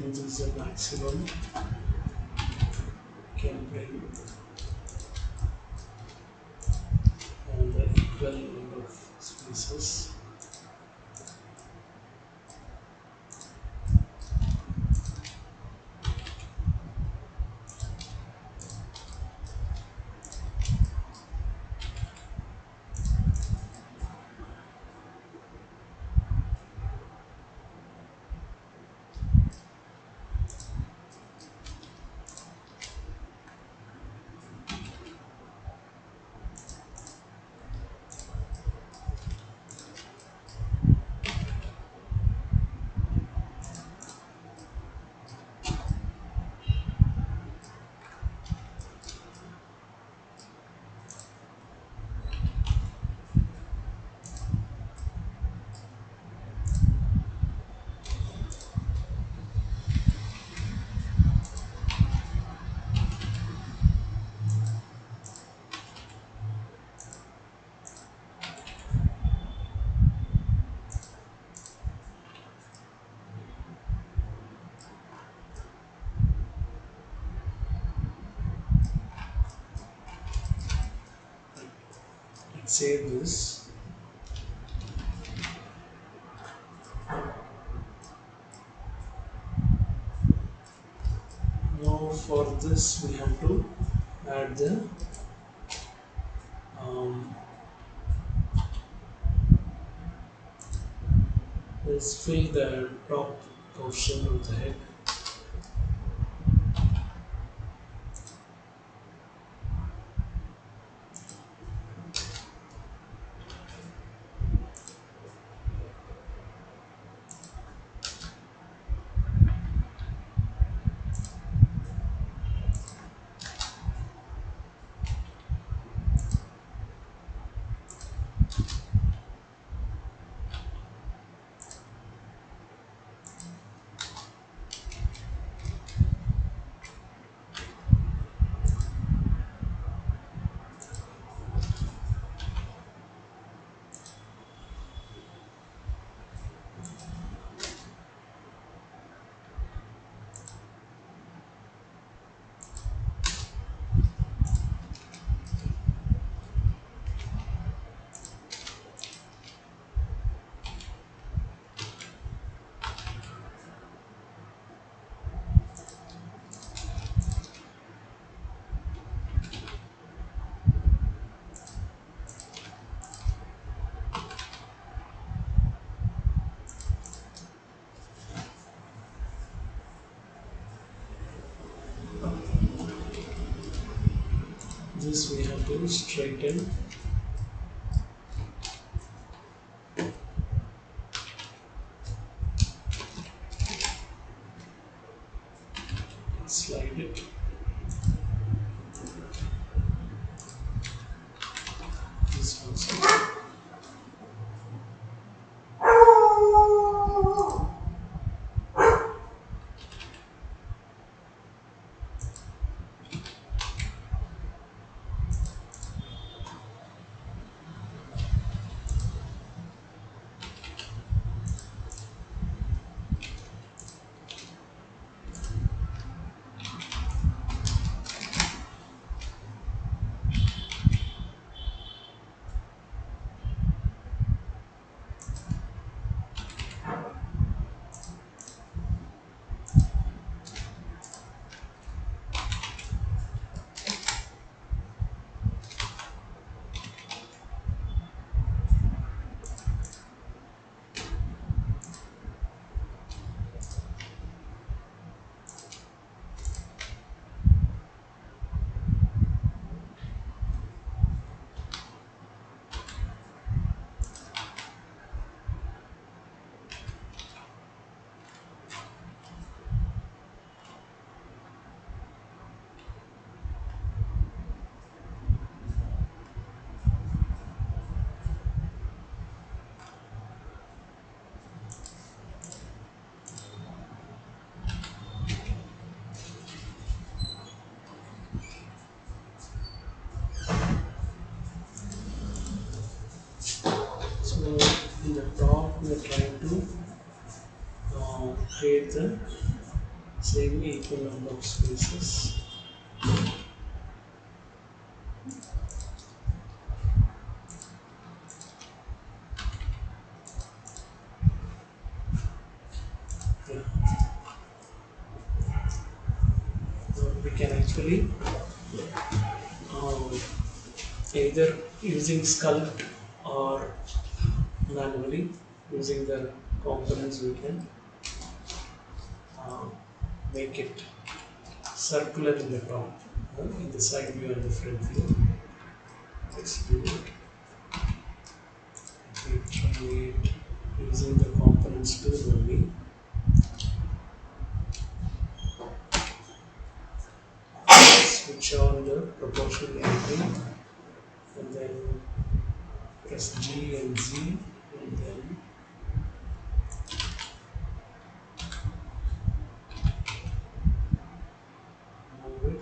think this is the maximum can bring and the equal number of spaces. Let's save this. Now for this we have to add the um, let's fill the top portion of the head. This we have to straighten. Slide it. This also. So in the top we are trying to create the same equal number of spaces. Yeah. We can actually um, either using sculpt or manually using the components we can uh, make it circular in the top, in the side view and the front view. Let's do it. We try it using the components tool only. Switch on the proportionality and then press G and Z and then move it.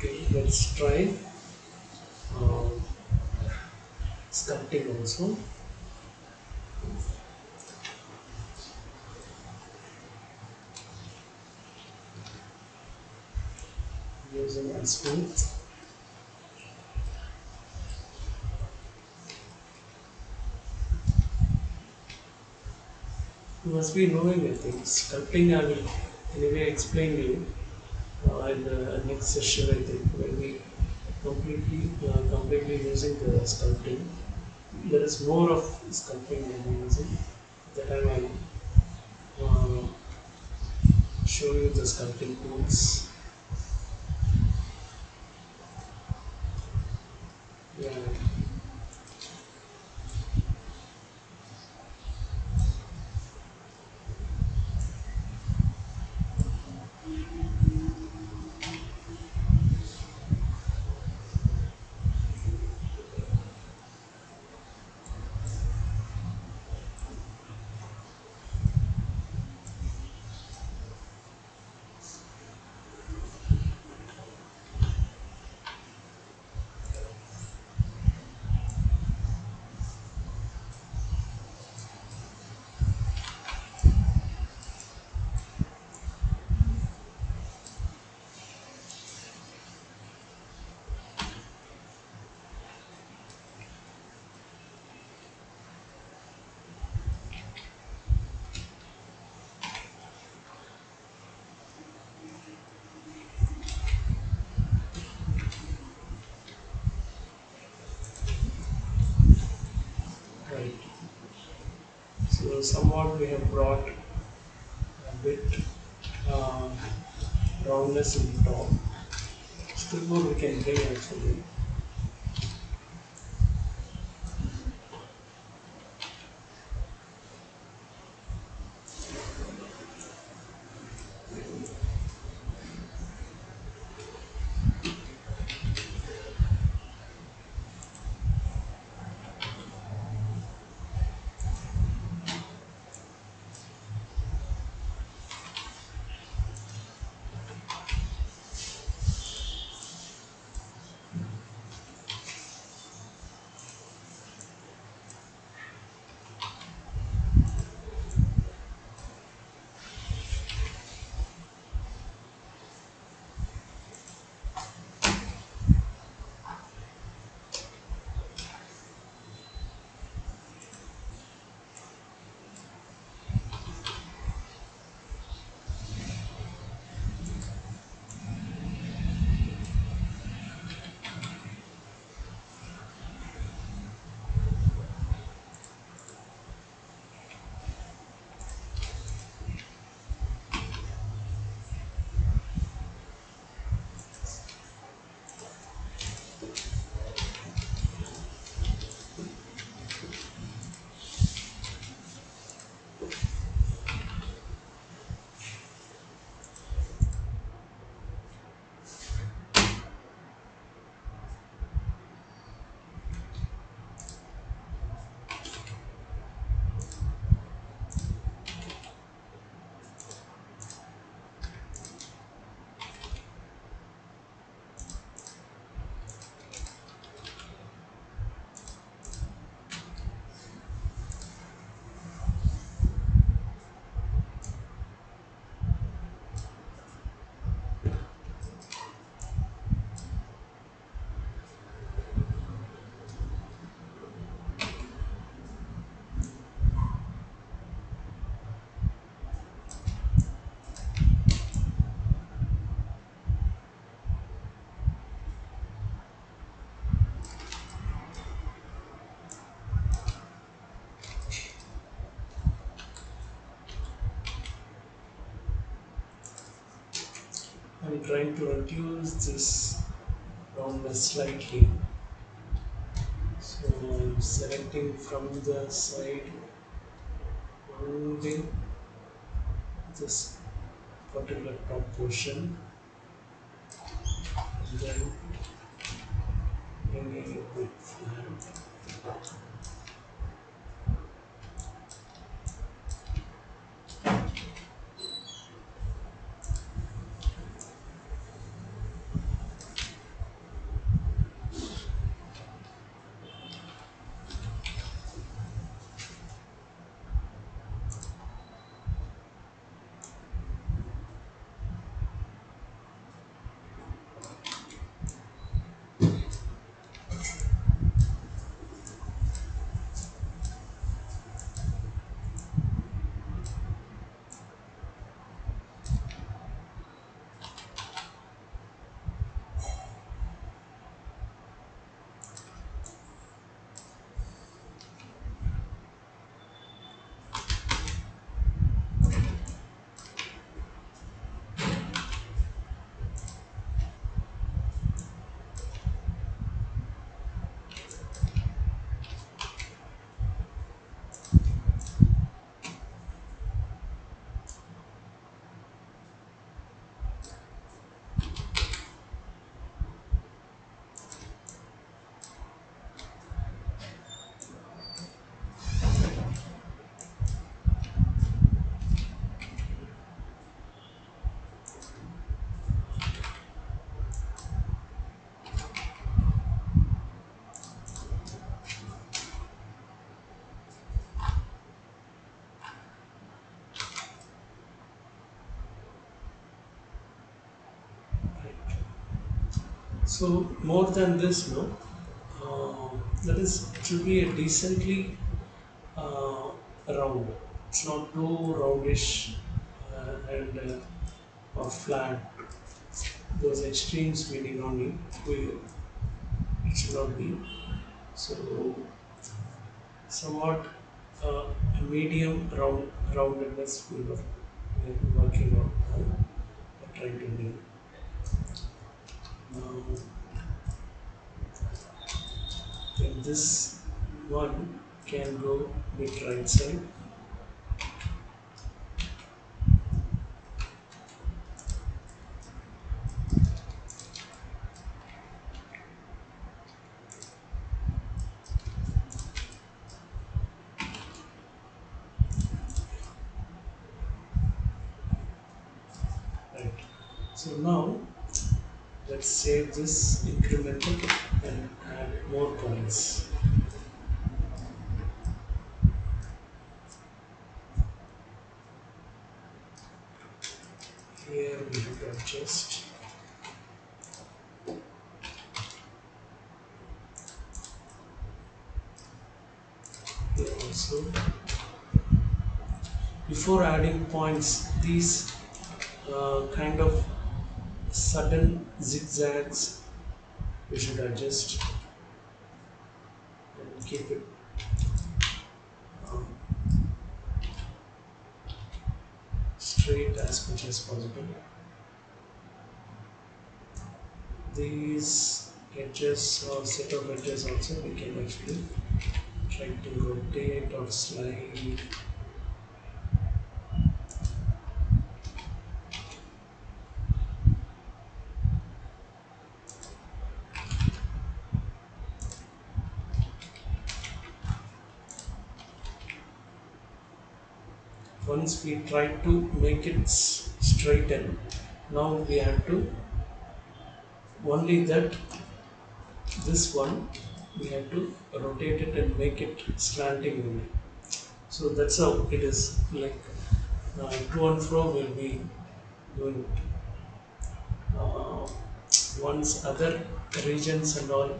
Okay, let's try um, sculpting also using this tool. You must be knowing, I think. Sculpting, I will anyway explain you in the next session, I think, when we completely using the sculpting. There is more of sculpting than using. That time I'll show you the sculpting tools. Yeah, So somewhat we have brought a bit uh, roundness in the top. Still more we can bring actually. I'm trying to reduce this roundness slightly. So I'm selecting from the side only this particular top portion, and then bringing it a bit flat. So more than this, no, that is it should be a decently uh, round. It's not too roundish and or flat. Those extremes we did not need. It should not be. So somewhat I'm medium roundedness we are working on. We're trying to do. Now, then this one can go with right side. Right. So now let's save this incremental and add more points. Here we have to adjust. Here also. Before adding points, these kind of sudden zigzags we should adjust and keep it um, straight as much as possible. These edges or set of edges also we can actually try to rotate or slide. Once we try to make it straighten, now we have to only that this one we have to rotate it and make it slanting only. So that's how it is like to and fro will be doing. Uh, Once other regions and all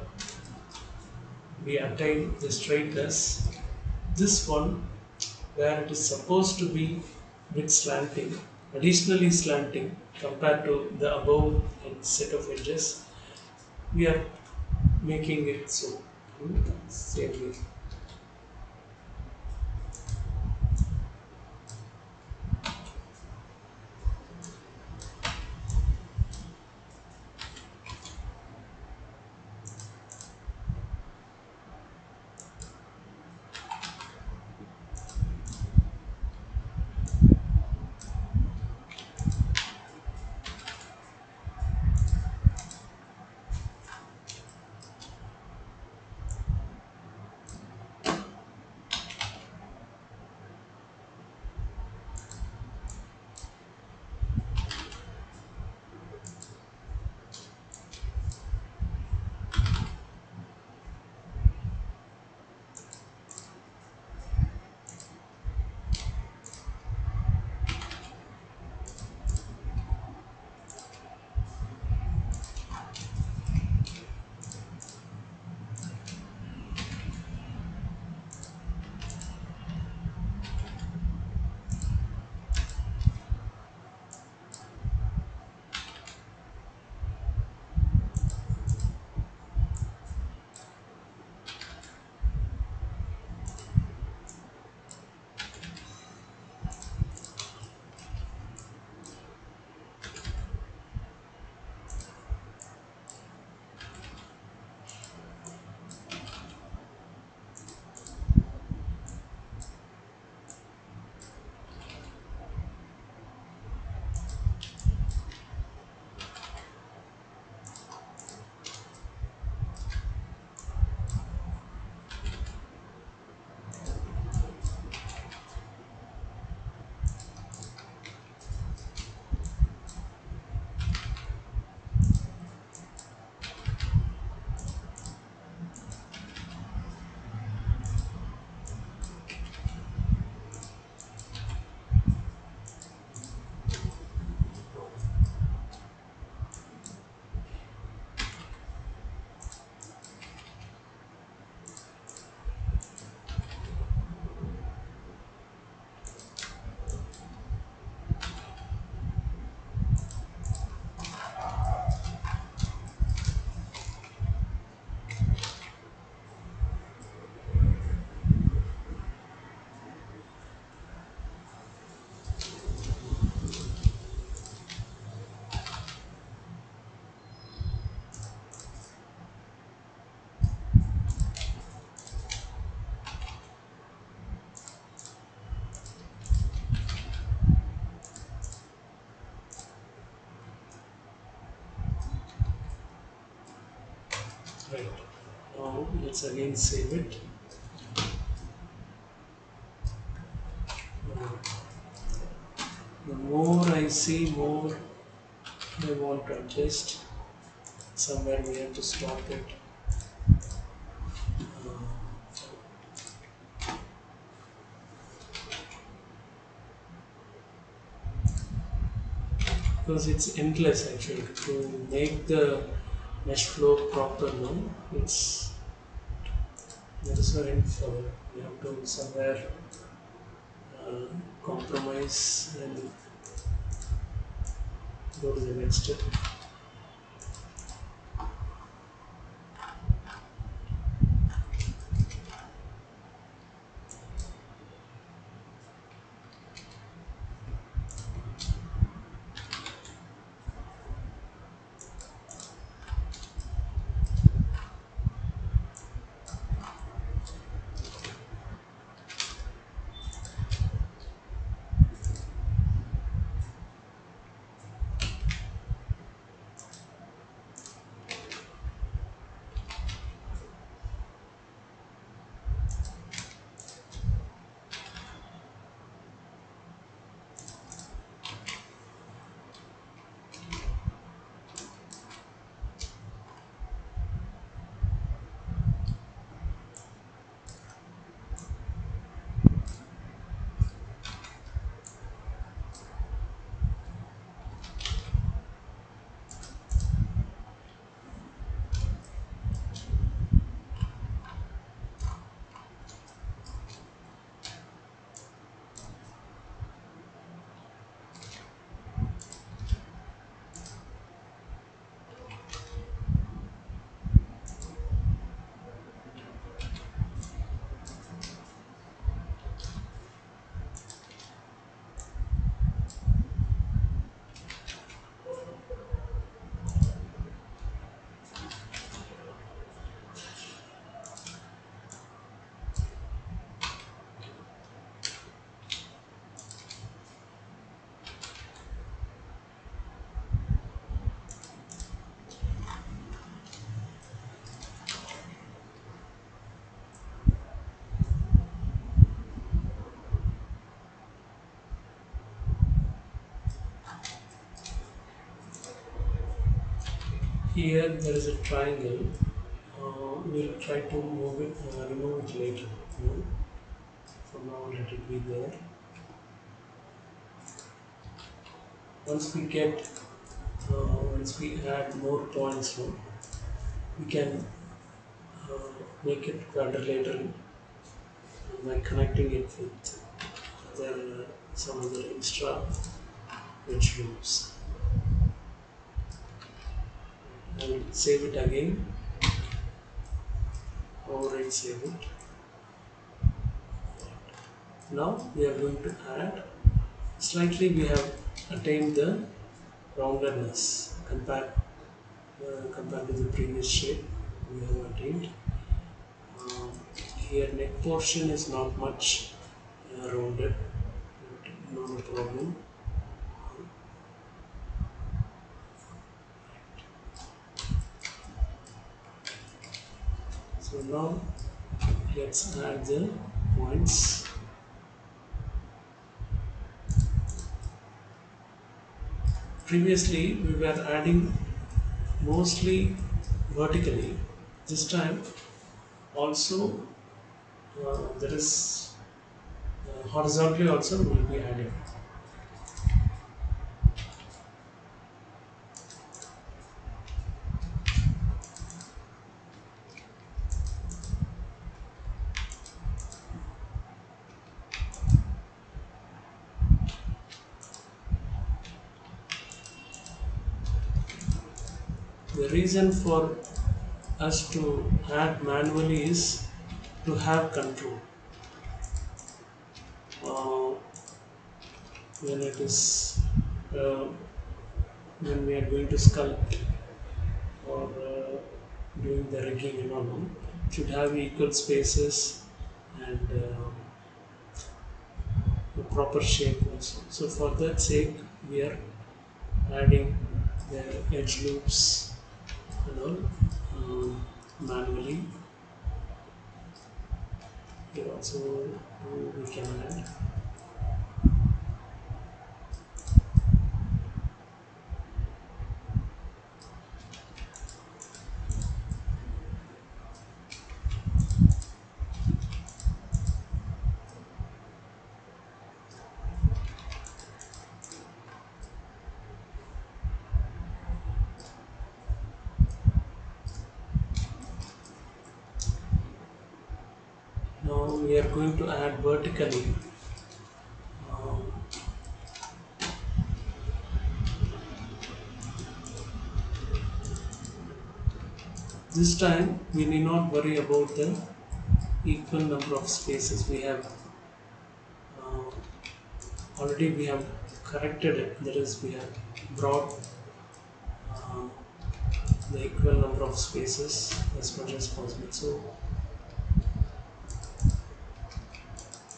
we attain the straightness, this one where it is supposed to be bit slanting, additionally slanting compared to the above set of edges, we are making it so. Same way. let's again save it. The more I see, more I want to adjust. Somewhere we have to stop it. Because it's endless actually to make the mesh flow proper. No, it's there is no end for it. We have to somewhere compromise and go to the next step. Here there is a triangle. We'll try to remove it later. No? For now, let it be there. Once we get, once we add more points, no, we can make it quadrilateral by connecting it with some other extra edge loops. I will save it again. Override save it. Now we are going to add slightly. We have attained the roundedness compared to the previous shape we have attained. Um, Here neck portion is not much rounded, no problem. So now let's add the points. Previously we were adding mostly vertically. This time also there is horizontally also we will be adding. The reason for us to add manually is to have control. Uh, when it is uh, when we are going to sculpt or doing the rigging and all, no, should have equal spaces and the proper shape also. So for that sake, we are adding the edge loops and all manually. Here also we can add. Now we are going to add vertically. Um, this time we need not worry about the equal number of spaces. We have uh, already we have corrected it. That is, we have brought uh, the equal number of spaces as much as possible. So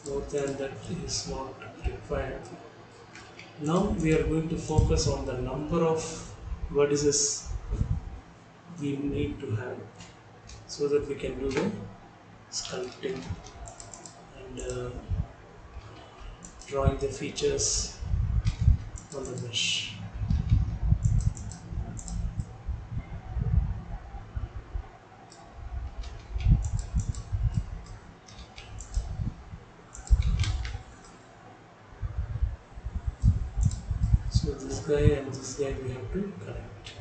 more than that is not required. Now we are going to focus on the number of vertices we need to have so that we can do the sculpting and drawing the features on the mesh. So this guy and this guy we have to connect.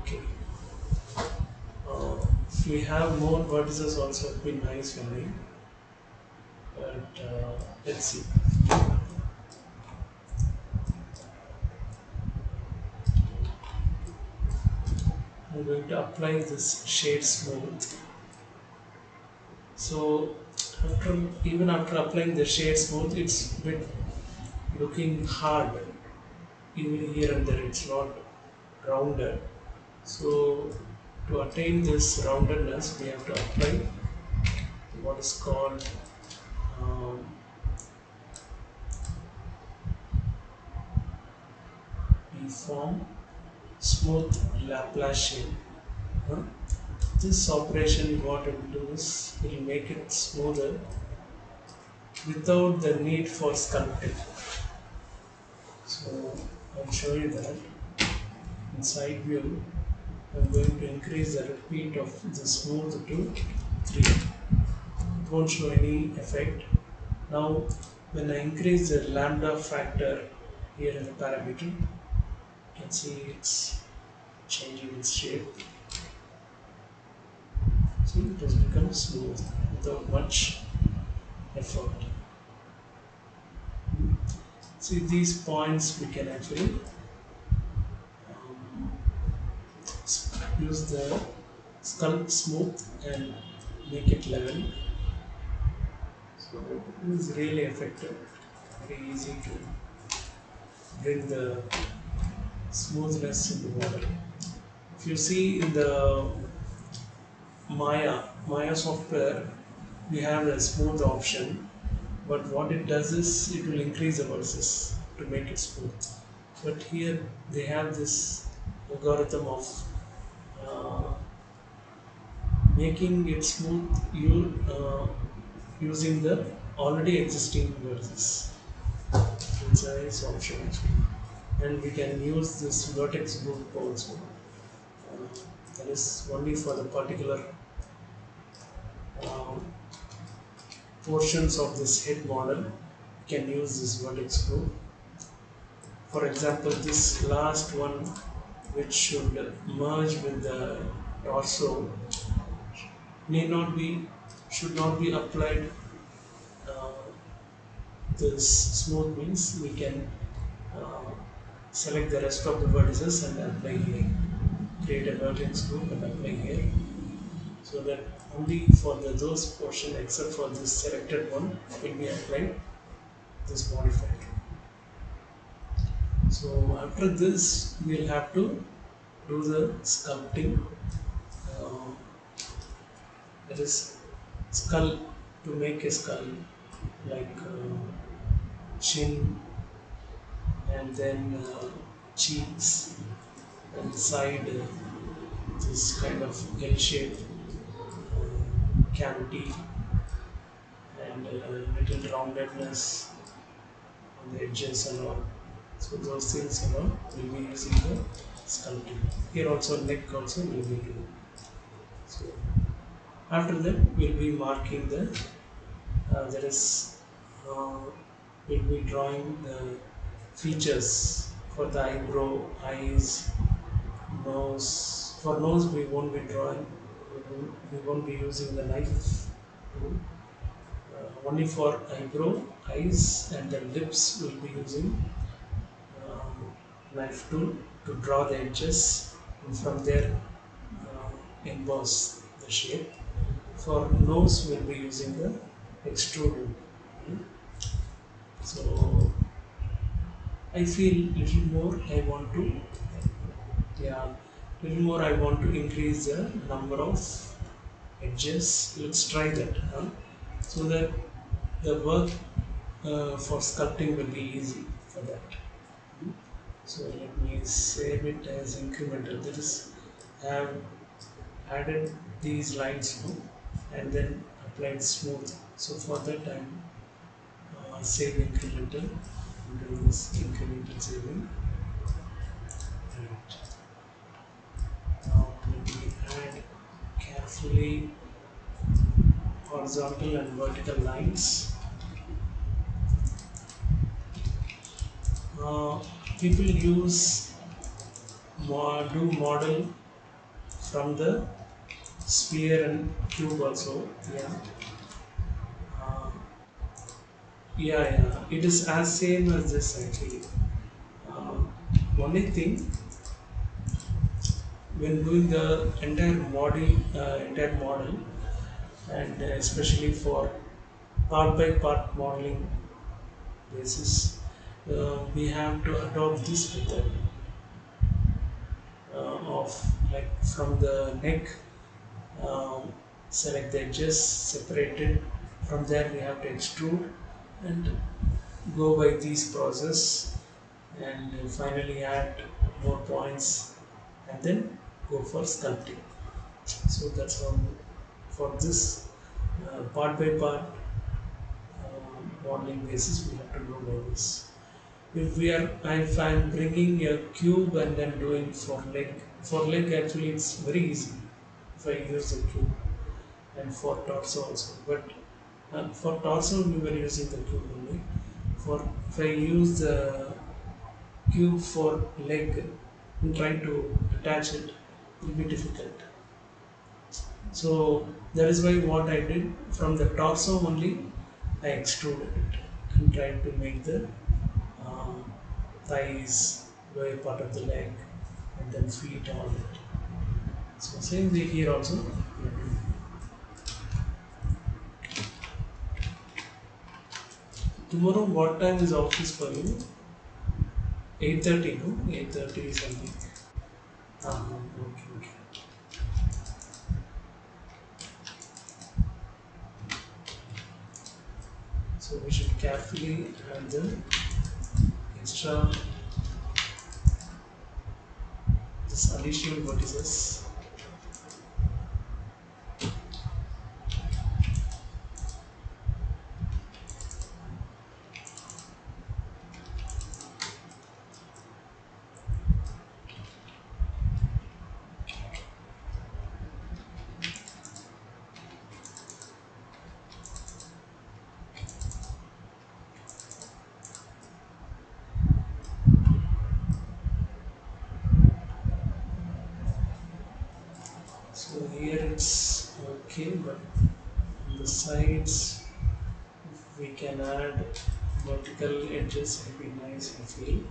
Okay. If we have more vertices also it would be nice for me. But let's see. I'm going to apply this shade smooth. So even after applying the shade smooth, it's bit looking hard. Even here and there, it's not rounded. So to attain this roundedness, we have to apply what is called um, deform smooth Laplacian. Huh? This operation what it will do is it will make it smoother without the need for sculpting. So I'll show you that in side view. I'm going to increase the repeat of the smooth to 3. It won't show any effect. Now when I increase the lambda factor here in the parameter, you can see it's changing its shape. So it has become smooth without much effort. See these points we can actually um, use the sculpt smooth and make it level. So it is really effective, very easy to bring the smoothness in the model. If you see in the Maya software, we have a smooth option, but what it does is it will increase the verses to make it smooth. But here they have this algorithm of uh, making it smooth using the already existing vertices. Size option actually. And we can use this vertex group also. Uh, that is only for the particular uh, portions of this head model. We can use this vertex group. For example, this last one, which should merge with the torso, may not be, should not be applied. Uh, this smooth means we can uh, select the rest of the vertices and apply here. Create a vertex group and apply here, so that only for those portion except for this selected one will be applied this modifier. So after this, we'll have to do the sculpting. Uh, that is skull, to make a skull like chin, and then cheeks and side, this kind of L shape cavity, and little roundedness on the edges and all. So those things, will be using the sculpting. Here also neck also will be doing. So after that we'll be marking the there is we'll be drawing the features for the eyebrow, eyes, nose. For nose we won't be drawing. We won't be using the knife tool. Only for eyebrow, eyes, and the lips we'll be using knife tool to draw the edges, and from there emboss the shape. For nose, we'll be using the extruder. So I feel little more. I want to, yeah, little more. I want to increase the number of edges. Let's try that, so that the work for sculpting will be easy for that. So let me save it as incremental. That is, I have added these lines, and then applied smooth. So for that I'm save incremental. I'm doing this incremental saving. Right. Now let me add carefully horizontal and vertical lines. Uh, People use do model from the sphere and cube also. Yeah. Uh, yeah. It is as same as this actually. Uh, Only thing, when doing the entire model, and especially for part by part modeling basis, we have to adopt this method of, like, from the neck, um, select the edges, separate it. From there we have to extrude and go by these process, and finally add more points, and then go for sculpting. So that's how, for this part by part modeling basis, we have to know about this. If I'm bringing a cube and then doing for leg actually it's very easy if I use the cube, and for torso also. But for torso we were using the cube only. For if I use the cube for leg and trying to attach it, will be difficult. So that is why what I did, from the torso only I extruded it and tried to make the um, thighs, lower part of the leg, and then feet, all that. So same way here also. Tomorrow what time is office for you? 8:30, no? 8:30 something. Okay. So we should carefully add the extra, this additional vertices. okay, but on the sides, if we can add vertical edges, it would be nice, I feel.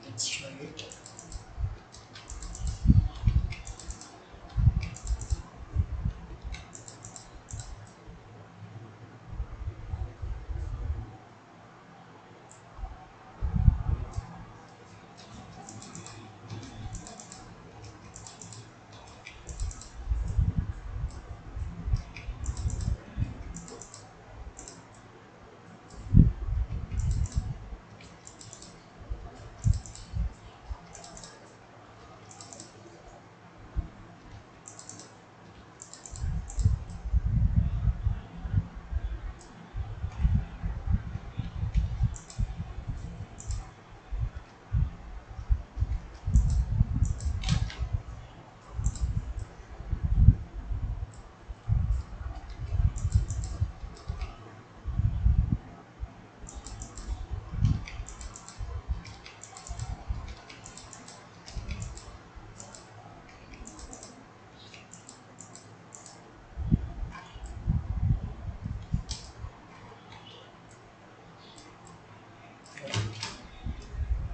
Let's try it.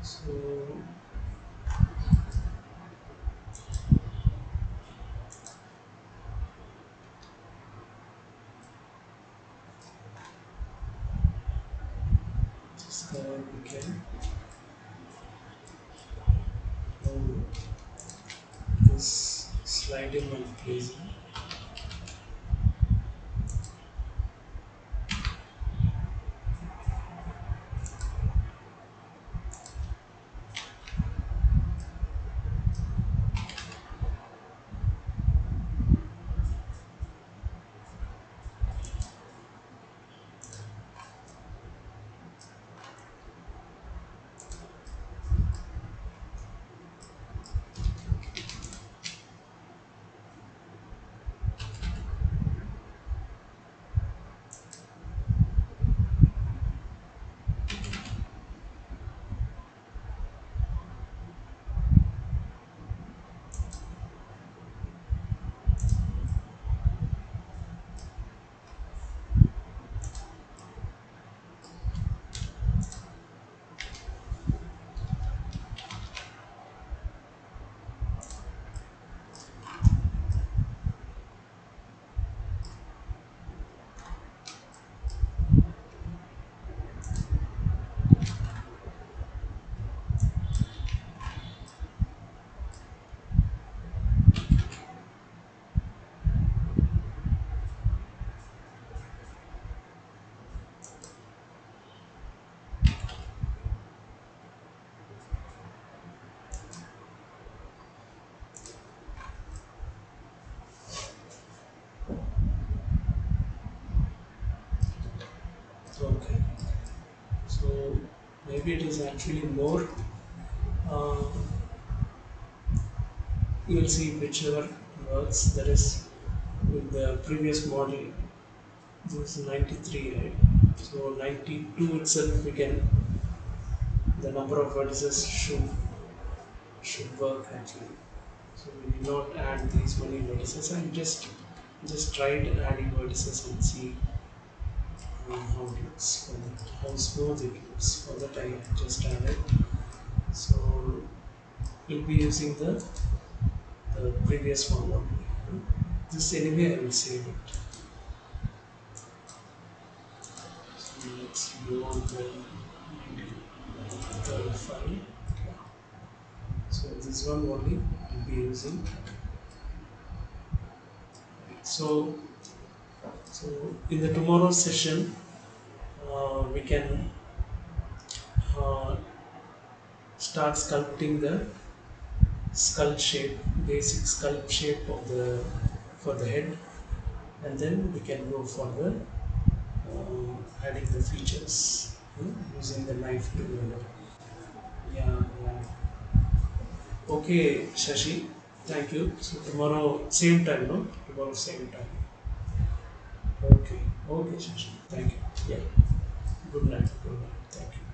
So this guy we can move this slide him and place him. Okay. So maybe it is actually more. Uh, you will see whichever works. That is with the previous model. This is 93, right? So 92 itself, we can the number of vertices should work actually. So we did not add these many vertices and just tried adding vertices and see how it looks, how smooth it looks. For that I just added. So we'll be using the previous one only. This anyway I will save it. So let's load the file. So this one only we'll be using. So in the tomorrow session, we can uh, start sculpting the skull shape, basic skull shape of the for the head, and then we can go for the adding the features using the knife tool. Yeah, yeah. Okay, Shashi. Thank you. So tomorrow same time, no? Tomorrow same time. Okay. Okay, Shashi. Thank you. Yeah. Good night. Good night. Thank you.